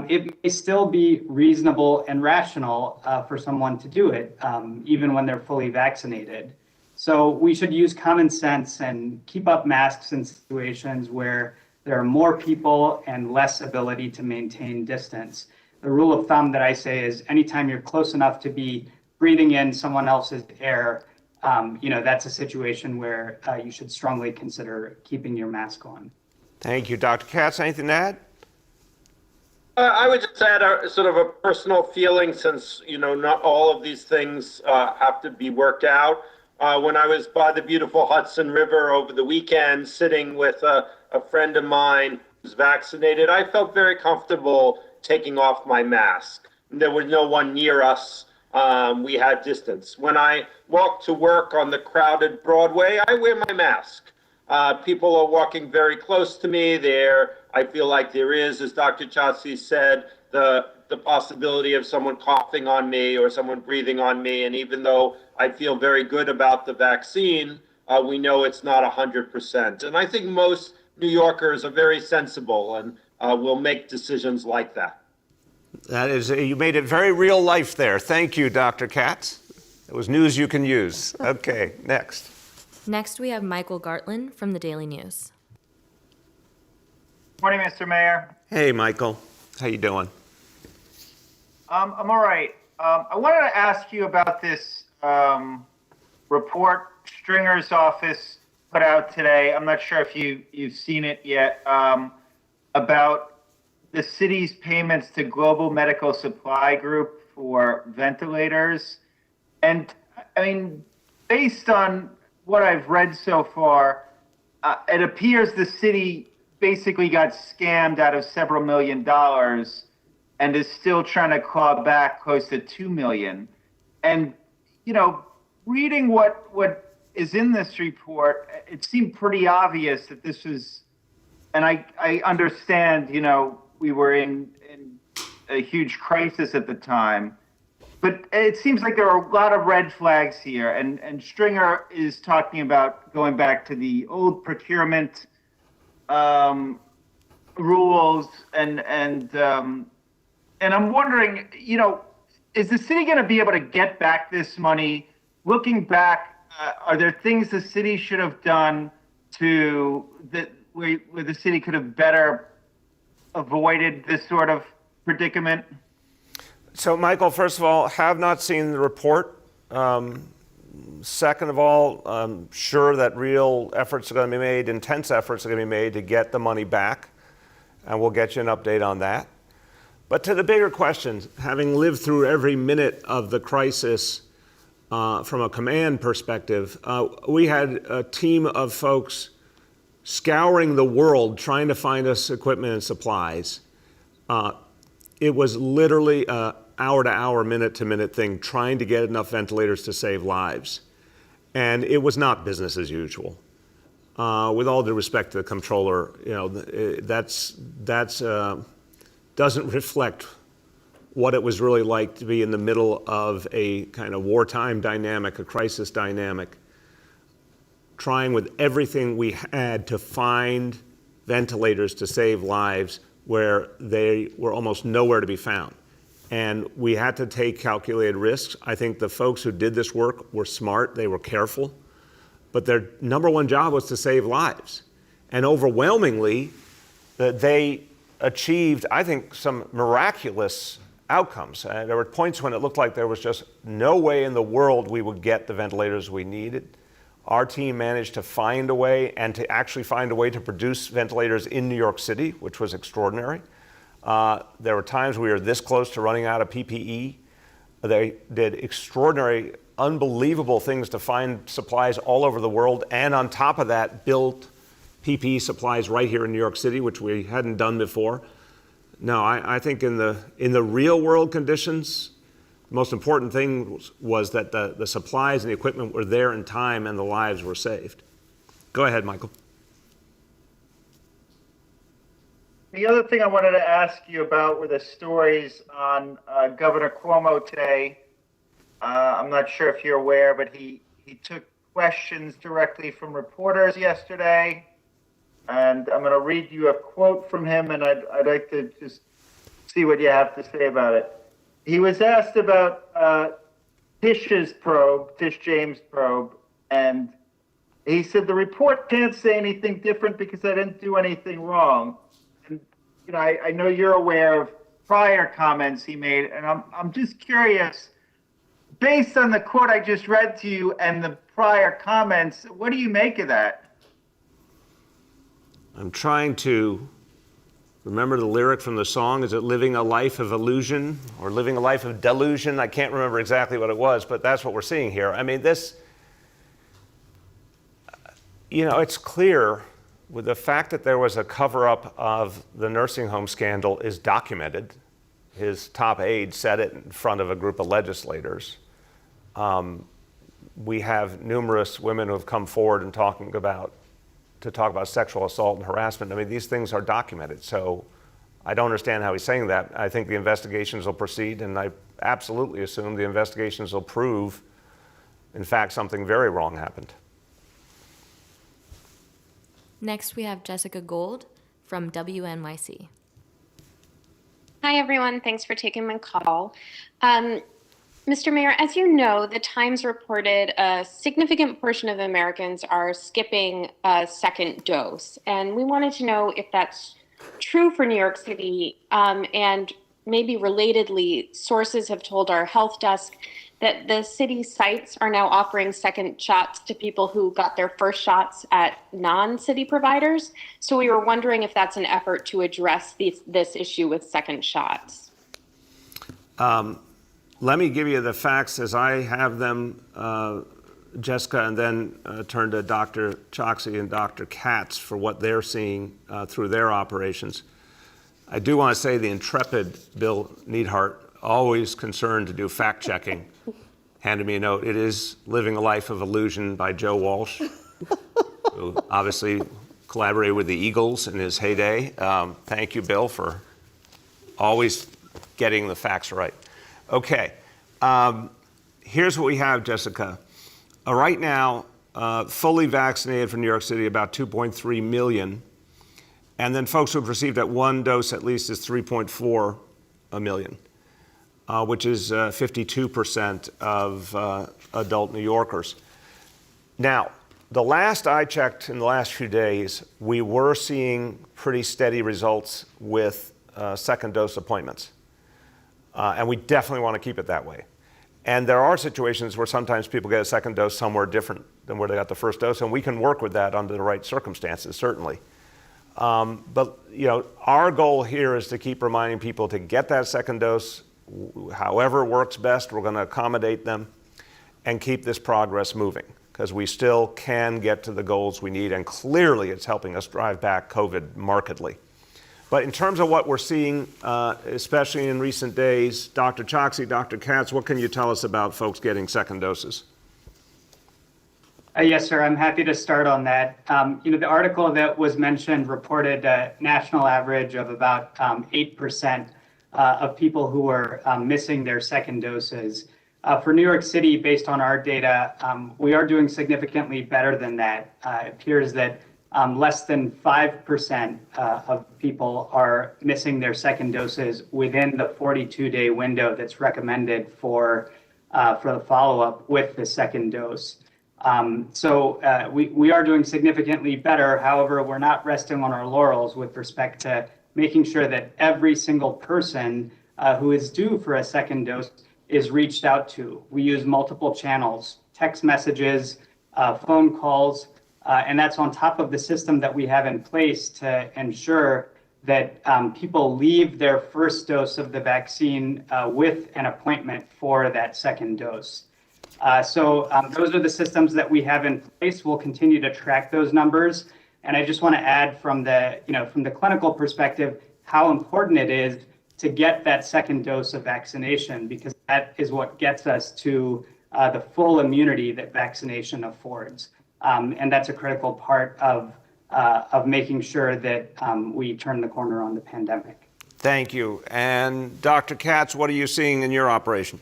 O: it may still be reasonable and rational for someone to do it, even when they're fully vaccinated. So we should use common sense and keep up masks in situations where there are more people and less ability to maintain distance. The rule of thumb that I say is anytime you're close enough to be breathing in someone else's air, that's a situation where you should strongly consider keeping your mask on.
A: Thank you. Dr. Katz, anything to add?
P: I would just add a sort of a personal feeling, since, not all of these things have to be worked out. When I was by the beautiful Hudson River over the weekend, sitting with a friend of mine who's vaccinated, I felt very comfortable taking off my mask. There was no one near us. We had distance. When I walk to work on the crowded Broadway, I wear my mask. People are walking very close to me. I feel like there is, as Dr. Choksi said, the possibility of someone coughing on me or someone breathing on me. And even though I feel very good about the vaccine, we know it's not 100%. And I think most New Yorkers are very sensible and will make decisions like that.
A: That is, you made it very real life there. Thank you, Dr. Katz. It was news you can use. Okay, next.
I: Next, we have Michael Gartland from the Daily News.
Q: Morning, Mr. Mayor.
A: Hey, Michael. How you doing?
Q: I'm all right. I wanted to ask you about this report Stringer's office put out today. I'm not sure if you've seen it yet, about the city's payments to Global Medical Supply Group for ventilators. And I mean, based on what I've read so far, it appears the city basically got scammed out of several $1 million and is still trying to claw back close to $2 million. And, reading what is in this report, it seemed pretty obvious that this was, and I understand, we were in a huge crisis at the time, but it seems like there are a lot of red flags here. And Stringer is talking about going back to the old procurement rules, and I'm wondering, is the city going to be able to get back this money? Looking back, are there things the city should have done where the city could have better avoided this sort of predicament?
A: So, Michael, first of all, have not seen the report. Second of all, I'm sure that real efforts are going to be made, intense efforts are going to be made to get the money back, and we'll get you an update on that. But to the bigger questions, having lived through every minute of the crisis from a command perspective, we had a team of folks scouring the world trying to find us equipment and supplies. It was literally an hour-to-hour, minute-to-minute thing, trying to get enough ventilators to save lives. And it was not business as usual. With all due respect to the comptroller, that's doesn't reflect what it was really like to be in the middle of a kind of wartime dynamic, a crisis dynamic, trying with everything we had to find ventilators to save lives where they were almost nowhere to be found. And we had to take calculated risks. I think the folks who did this work were smart, they were careful, but their number one job was to save lives. And overwhelmingly, they achieved, I think, some miraculous outcomes. There were points when it looked like there was just no way in the world we would get the ventilators we needed. Our team managed to find a way, and to actually find a way to produce ventilators in New York City, which was extraordinary. There were times we were this close to running out of PPE. They did extraordinary, unbelievable things to find supplies all over the world, and on top of that, built PPE supplies right here in New York City, which we hadn't done before. No, I think in the real world conditions, the most important thing was that the supplies and the equipment were there in time and the lives were saved. Go ahead, Michael.
Q: The other thing I wanted to ask you about were the stories on Governor Cuomo today. I'm not sure if you're aware, but he took questions directly from reporters yesterday. And I'm going to read you a quote from him, and I'd like to just see what you have to say about it. He was asked about Tish James' probe, and he said, the report can't say anything different because I didn't do anything wrong. And I know you're aware of prior comments he made, and I'm just curious, based on the quote I just read to you and the prior comments, what do you make of that?
A: I'm trying to remember the lyric from the song. Is it living a life of illusion or living a life of delusion? I can't remember exactly what it was, but that's what we're seeing here. I mean, this, it's clear with the fact that there was a cover-up of the nursing home scandal is documented. His top aide said it in front of a group of legislators. We have numerous women who have come forward and talk about sexual assault and harassment. I mean, these things are documented. So I don't understand how he's saying that. I think the investigations will proceed, and I absolutely assume the investigations will prove, in fact, something very wrong happened.
I: Next, we have Jessica Gold from WNYC.
R: Hi, everyone. Thanks for taking my call. Mr. Mayor, as you know, the Times reported a significant portion of Americans are skipping a second dose. And we wanted to know if that's true for New York City. And maybe relatedly, sources have told our health desk that the city sites are now offering second shots to people who got their first shots at non-city providers. So we were wondering if that's an effort to address this issue with second shots.
A: Let me give you the facts as I have them, Jessica, and then turn to Dr. Choksi and Dr. Katz for what they're seeing through their operations. I do want to say the intrepid Bill Neidhart, always concerned to do fact-checking, handed me a note. It is Living a Life of Illusion by Joe Walsh, who obviously collaborated with the Eagles in his heyday. Thank you, Bill, for always getting the facts right. Okay, here's what we have, Jessica. Right now, fully vaccinated for New York City, about 2.3 million. And then folks who have received at one dose at least is 3.4 million, which is 52% of adult New Yorkers. Now, the last I checked in the last few days, we were seeing pretty steady results with second dose appointments. And we definitely want to keep it that way. And there are situations where sometimes people get a second dose somewhere different than where they got the first dose, and we can work with that under the right circumstances, certainly. But our goal here is to keep reminding people to get that second dose, however works best. We're going to accommodate them and keep this progress moving, because we still can get to the goals we need, and clearly it's helping us drive back COVID markedly. But in terms of what we're seeing, especially in recent days, Dr. Choksi, Dr. Katz, what can you tell us about folks getting second doses?
O: Yes, sir. I'm happy to start on that. The article that was mentioned reported a national average of about 8% of people who are missing their second doses. For New York City, based on our data, we are doing significantly better than that. It appears that less than 5% of people are missing their second doses within the 42-day window that's recommended for the follow-up with the second dose. So we are doing significantly better. However, we're not resting on our laurels with respect to making sure that every single person who is due for a second dose is reached out to. We use multiple channels, text messages, phone calls, and that's on top of the system that we have in place to ensure that people leave their first dose of the vaccine with an appointment for that second dose. So those are the systems that we have in place. We'll continue to track those numbers. And I just want to add from the clinical perspective, how important it is to get that second dose of vaccination, because that is what gets us to the full immunity that vaccination affords. And that's a critical part of making sure that we turn the corner on the pandemic.
A: Thank you. And Dr. Katz, what are you seeing in your operation?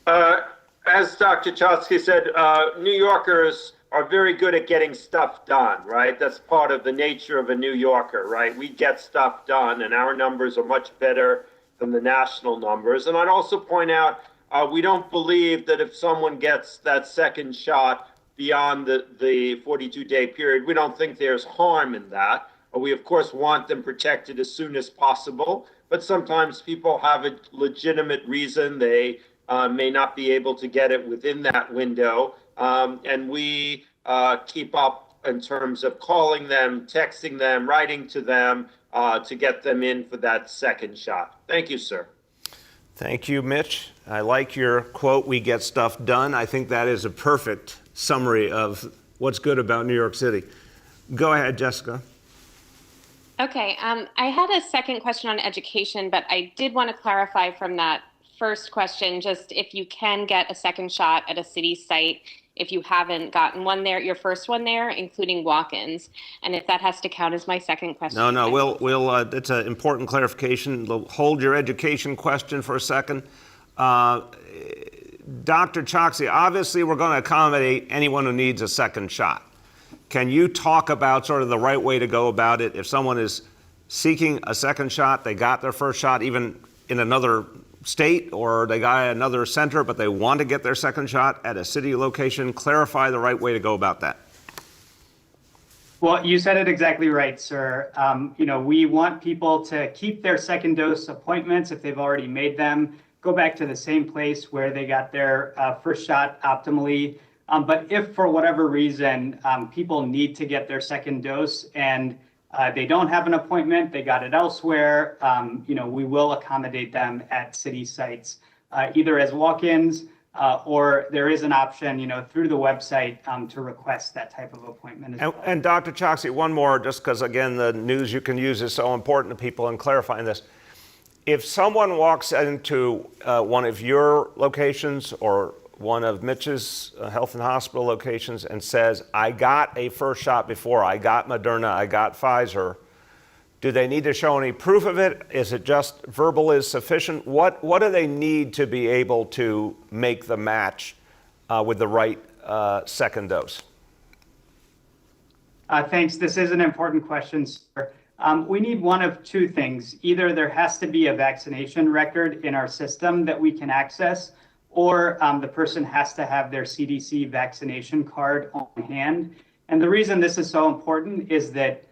P: As Dr. Choksi said, New Yorkers are very good at getting stuff done, right? That's part of the nature of a New Yorker, right? We get stuff done, and our numbers are much better than the national numbers. And I'd also point out, we don't believe that if someone gets that second shot beyond the 42-day period, we don't think there's harm in that. We, of course, want them protected as soon as possible, but sometimes people have a legitimate reason. They may not be able to get it within that window. And we keep up in terms of calling them, texting them, writing to them to get them in for that second shot. Thank you, sir.
A: Thank you, Mitch. I like your quote, "We get stuff done." I think that is a perfect summary of what's good about New York City. Go ahead, Jessica.
R: Okay, I had a second question on education, but I did want to clarify from that first question, just if you can get a second shot at a city site, if you haven't gotten one there, your first one there, including walk-ins, and if that has to count as my second question.
A: No, we'll it's an important clarification. Hold your education question for a second. Dr. Choksi, obviously we're going to accommodate anyone who needs a second shot. Can you talk about sort of the right way to go about it? If someone is seeking a second shot, they got their first shot even in another state, or they got another center, but they want to get their second shot at a city location, clarify the right way to go about that.
O: Well, you said it exactly right, sir. We want people to keep their second dose appointments if they've already made them, go back to the same place where they got their first shot optimally. But if for whatever reason people need to get their second dose and they don't have an appointment, they got it elsewhere, we will accommodate them at city sites, either as walk-ins or there is an option, through the website to request that type of appointment as well.
A: And Dr. Choksi, one more, just because, again, the news you can use is so important to people in clarifying this. If someone walks into one of your locations or one of Mitch's health and hospital locations and says, I got a first shot before, I got Moderna, I got Pfizer, do they need to show any proof of it? Is it just verbal is sufficient? What do they need to be able to make the match with the right second dose?
O: Thanks. This is an important question, sir. We need one of two things. Either there has to be a vaccination record in our system that we can access, or the person has to have their CDC vaccination card on hand. And the reason this is so important is that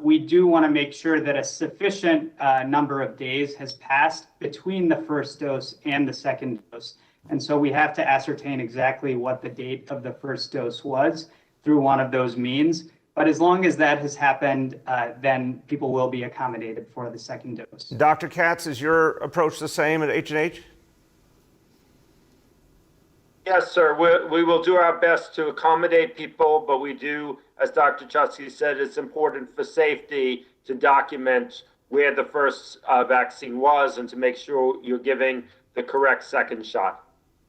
O: we do want to make sure that a sufficient number of days has passed between the first dose and the second dose. And so we have to ascertain exactly what the date of the first dose was through one of those means. But as long as that has happened, then people will be accommodated for the second dose.
A: Dr. Katz, is your approach the same at H&H?
P: Yes, sir. We will do our best to accommodate people, but we do, as Dr. Chusky said, it's important for safety to document where the first vaccine was and to make sure you're giving the correct second shot.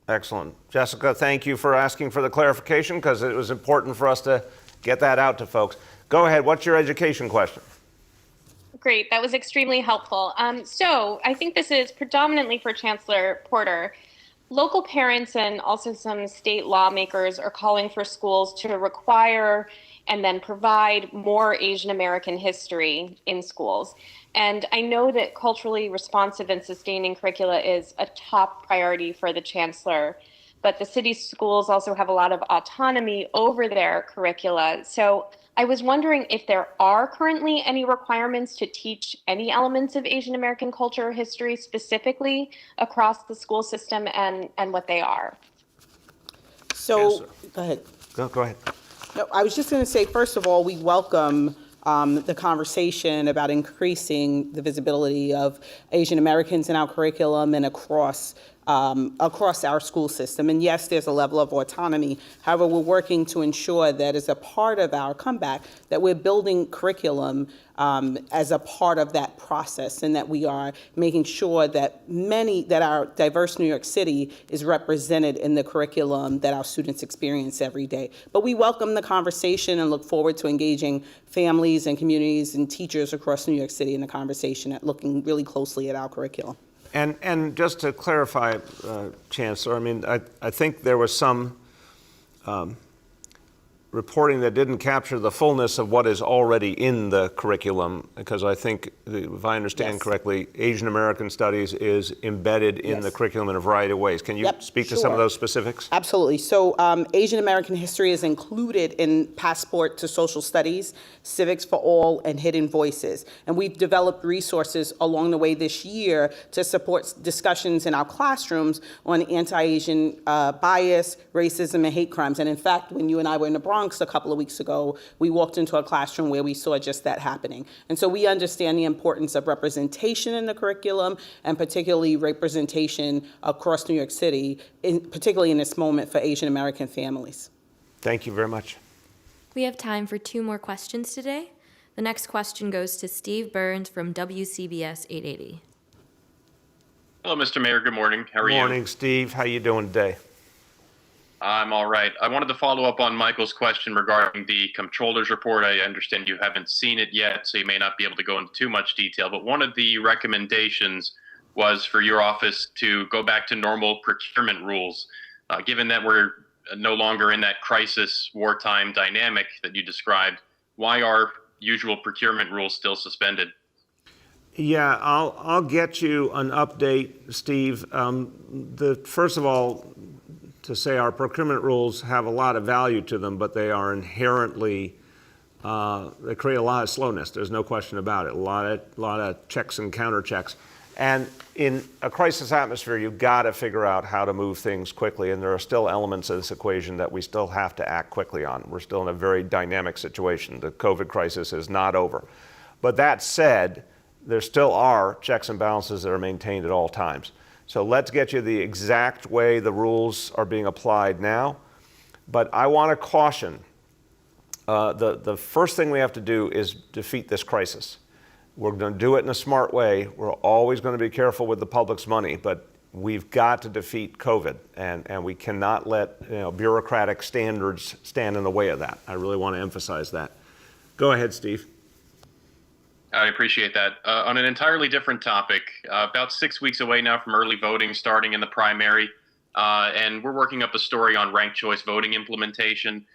A: Excellent. Jessica, thank you for asking for the clarification because it was important for us to get that out to folks. Go ahead. What's your education question?
R: Great. That was extremely helpful. So I think this is predominantly for Chancellor Porter. Local parents and also some state lawmakers are calling for schools to require and then provide more Asian American history in schools. And I know that culturally responsive and sustaining curricula is a top priority for the chancellor, but the city schools also have a lot of autonomy over their curricula. So I was wondering if there are currently any requirements to teach any elements of Asian American culture history specifically across the school system and what they are.
G: So, go ahead.
A: Go ahead.
G: No, I was just going to say, first of all, we welcome the conversation about increasing the visibility of Asian Americans in our curriculum and across our school system. And yes, there's a level of autonomy. However, we're working to ensure that as a part of our comeback, that we're building curriculum as a part of that process, and that we are making sure that our diverse New York City is represented in the curriculum that our students experience every day. But we welcome the conversation and look forward to engaging families and communities and teachers across New York City in the conversation at looking really closely at our curriculum.
A: And just to clarify, Chancellor, I mean, I think there was some reporting that didn't capture the fullness of what is already in the curriculum, because I think, if I understand correctly, Asian American Studies is embedded in the curriculum in a variety of ways. Can you speak to some of those specifics?
G: Absolutely. So Asian American history is included in Passport to Social Studies, Civics for All, and Hidden Voices. And we've developed resources along the way this year to support discussions in our classrooms on anti-Asian bias, racism, and hate crimes. And in fact, when you and I were in the Bronx a couple of weeks ago, we walked into a classroom where we saw just that happening. And so we understand the importance of representation in the curriculum, and particularly representation across New York City, particularly in this moment for Asian American families.
A: Thank you very much.
I: We have time for 2 more questions today. The next question goes to Steve Burns from WCBS 880.
S: Hello, Mr. Mayor. Good morning. How are you?
A: Good morning, Steve. How you doing today?
S: I'm all right. I wanted to follow up on Michael's question regarding the comptroller's report. I understand you haven't seen it yet, so you may not be able to go into too much detail, but one of the recommendations was for your office to go back to normal procurement rules. Given that we're no longer in that crisis wartime dynamic that you described, why are usual procurement rules still suspended?
A: Yeah, I'll get you an update, Steve. First of all, to say our procurement rules have a lot of value to them, but they are inherently, they create a lot of slowness. There's no question about it. A lot of checks and counter checks. And in a crisis atmosphere, you've got to figure out how to move things quickly. And there are still elements of this equation that we still have to act quickly on. We're still in a very dynamic situation. The COVID crisis is not over. But that said, there still are checks and balances that are maintained at all times. So let's get you the exact way the rules are being applied now. But I want to caution, the first thing we have to do is defeat this crisis. We're going to do it in a smart way. We're always going to be careful with the public's money, but we've got to defeat COVID, and we cannot let bureaucratic standards stand in the way of that. I really want to emphasize that. Go ahead, Steve.
S: I appreciate that. On an entirely different topic, about 6 weeks away now from early voting starting in the primary, and we're working up a story on ranked choice voting implementation.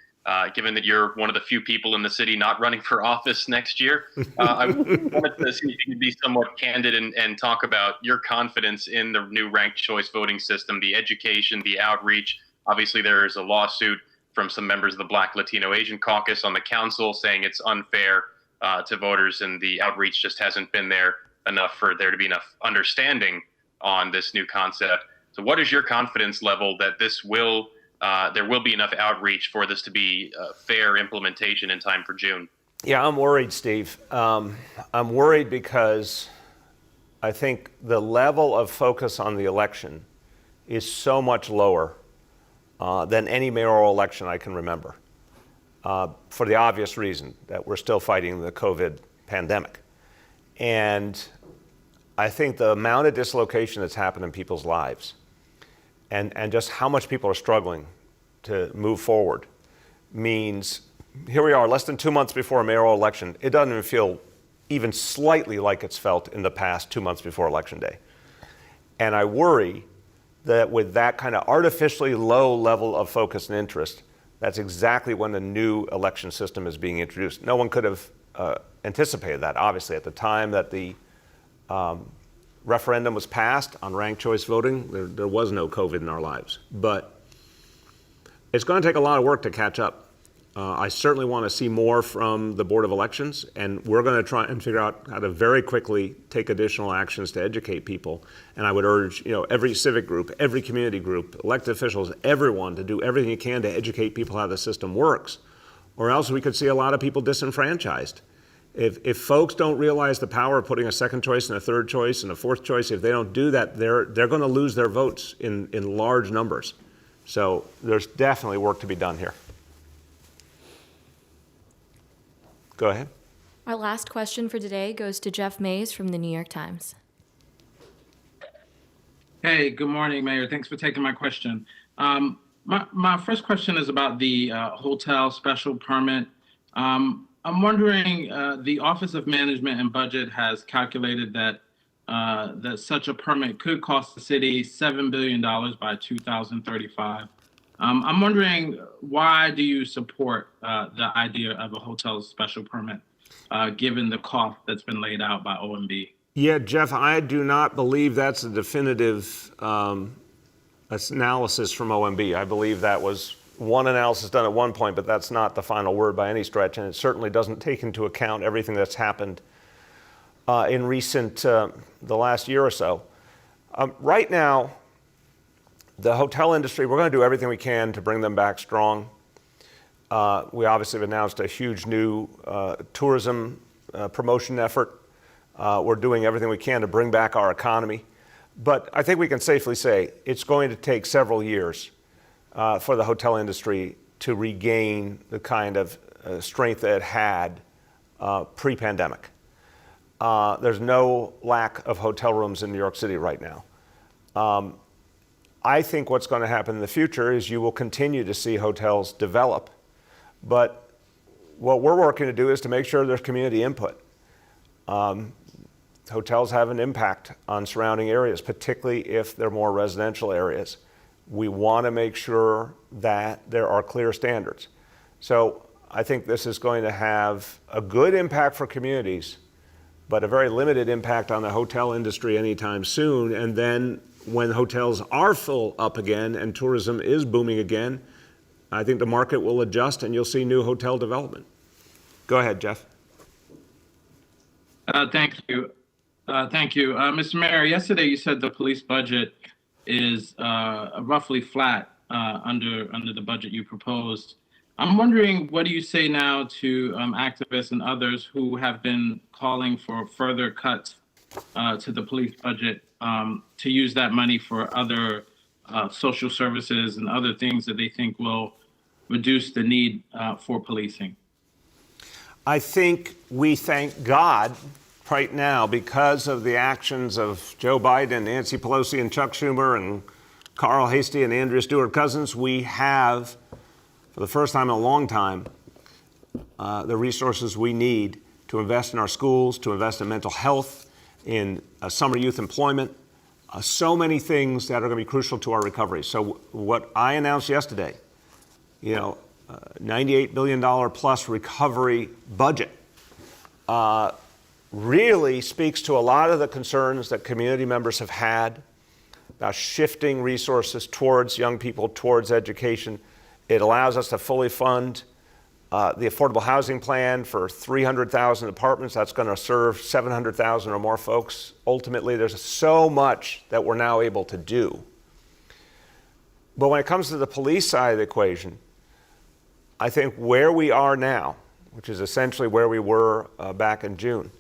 S: given that you're one of the few people in the city not running for office next year, I wanted to see if you could be somewhat candid and talk about your confidence in the new ranked choice voting system, the education, the outreach. Obviously, there is a lawsuit from some members of the Black, Latino, Asian caucus on the council saying it's unfair to voters, and the outreach just hasn't been there enough for there to be enough understanding on this new concept. So what is your confidence level that this will there will be enough outreach for this to be fair implementation in time for June?
A: Yeah, I'm worried, Steve. I'm worried because I think the level of focus on the election is so much lower than any mayoral election I can remember, for the obvious reason that we're still fighting the COVID pandemic. And I think the amount of dislocation that's happened in people's lives and just how much people are struggling to move forward means here we are less than 2 months before a mayoral election. It doesn't even feel even slightly like it's felt in the past 2 months before Election Day. And I worry that with that kind of artificially low level of focus and interest, that's exactly when the new election system is being introduced. No one could have anticipated that, obviously. At the time that the referendum was passed on ranked choice voting, there was no COVID in our lives. But it's going to take a lot of work to catch up. I certainly want to see more from the Board of Elections, and we're going to try and figure out how to very quickly take additional actions to educate people. And I would urge, every civic group, every community group, elected officials, everyone to do everything you can to educate people how the system works, or else we could see a lot of people disenfranchised. If folks don't realize the power of putting a second choice and a third choice and a fourth choice, if they don't do that, they're going to lose their votes in large numbers. So there's definitely work to be done here. Go ahead.
I: Our last question for today goes to Jeff Mays from the New York Times.
T: Hey, good morning, Mayor. Thanks for taking my question. My first question is about the hotel special permit. I'm wondering, the Office of Management and Budget has calculated that that such a permit could cost the city $7 billion by 2035. I'm wondering, why do you support the idea of a hotel special permit, given the cost that's been laid out by OMB?
A: Yeah, Jeff, I do not believe that's a definitive analysis from OMB. I believe that was one analysis done at one point, but that's not the final word by any stretch, and it certainly doesn't take into account everything that's happened in the last year or so. Right now, the hotel industry, we're going to do everything we can to bring them back strong. We obviously have announced a huge new tourism promotion effort. We're doing everything we can to bring back our economy. But I think we can safely say it's going to take several years for the hotel industry to regain the kind of strength that it had pre-pandemic. There's no lack of hotel rooms in New York City right now. I think what's going to happen in the future is you will continue to see hotels develop. But what we're working to do is to make sure there's community input. Hotels have an impact on surrounding areas, particularly if they're more residential areas. We want to make sure that there are clear standards. So I think this is going to have a good impact for communities, but a very limited impact on the hotel industry anytime soon. And then when hotels are full up again and tourism is booming again, I think the market will adjust and you'll see new hotel development. Go ahead, Jeff.
T: Thank you. Mr. Mayor, yesterday you said the police budget is roughly flat under the budget you proposed. I'm wondering, what do you say now to activists and others who have been calling for further cuts to the police budget, to use that money for other social services and other things that they think will reduce the need for policing?
A: I think we thank God right now, because of the actions of Joe Biden, Nancy Pelosi, and Chuck Schumer, and Carl Hastie and Andrea Stewart Cousins, we have, for the first time in a long time, the resources we need to invest in our schools, to invest in mental health, in summer youth employment, so many things that are going to be crucial to our recovery. So what I announced yesterday, $98 billion plus recovery budget really speaks to a lot of the concerns that community members have had about shifting resources towards young people, towards education. It allows us to fully fund the affordable housing plan for 300,000 apartments. That's going to serve 700,000 or more folks. Ultimately, there's so much that we're now able to do. But when it comes to the police side of the equation, I think where we are now, which is essentially where we were back in June,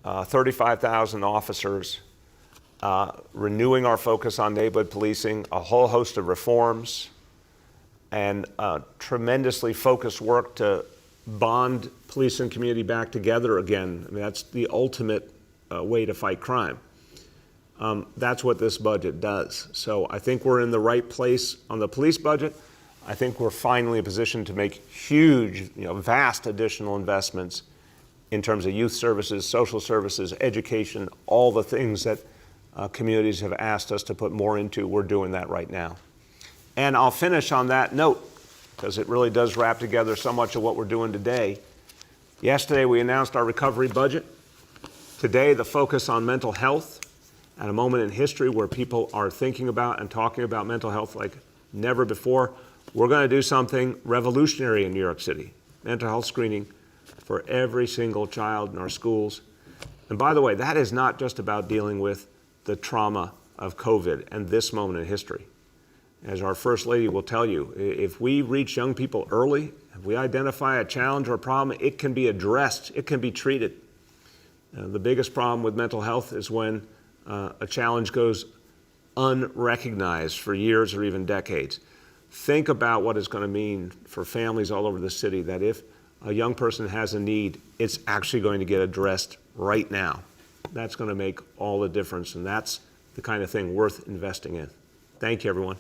A: 35,000 officers, renewing our focus on neighborhood policing, a whole host of reforms, and tremendously focused work to bond police and community back together again. I mean, that's the ultimate way to fight crime. That's what this budget does. So I think we're in the right place on the police budget. I think we're finally in a position to make huge, vast additional investments in terms of youth services, social services, education, all the things that communities have asked us to put more into. We're doing that right now. And I'll finish on that note, because it really does wrap together so much of what we're doing today. Yesterday, we announced our recovery budget. Today, the focus on mental health, at a moment in history where people are thinking about and talking about mental health like never before. We're going to do something revolutionary in New York City, mental health screening for every single child in our schools. And by the way, that is not just about dealing with the trauma of COVID and this moment in history. As our First Lady will tell you, if we reach young people early, if we identify a challenge or a problem, it can be addressed, it can be treated. The biggest problem with mental health is when a challenge goes unrecognized for years or even decades. Think about what it's going to mean for families all over the city, that if a young person has a need, it's actually going to get addressed right now. That's going to make all the difference, and that's the kind of thing worth investing in. Thank you, everyone.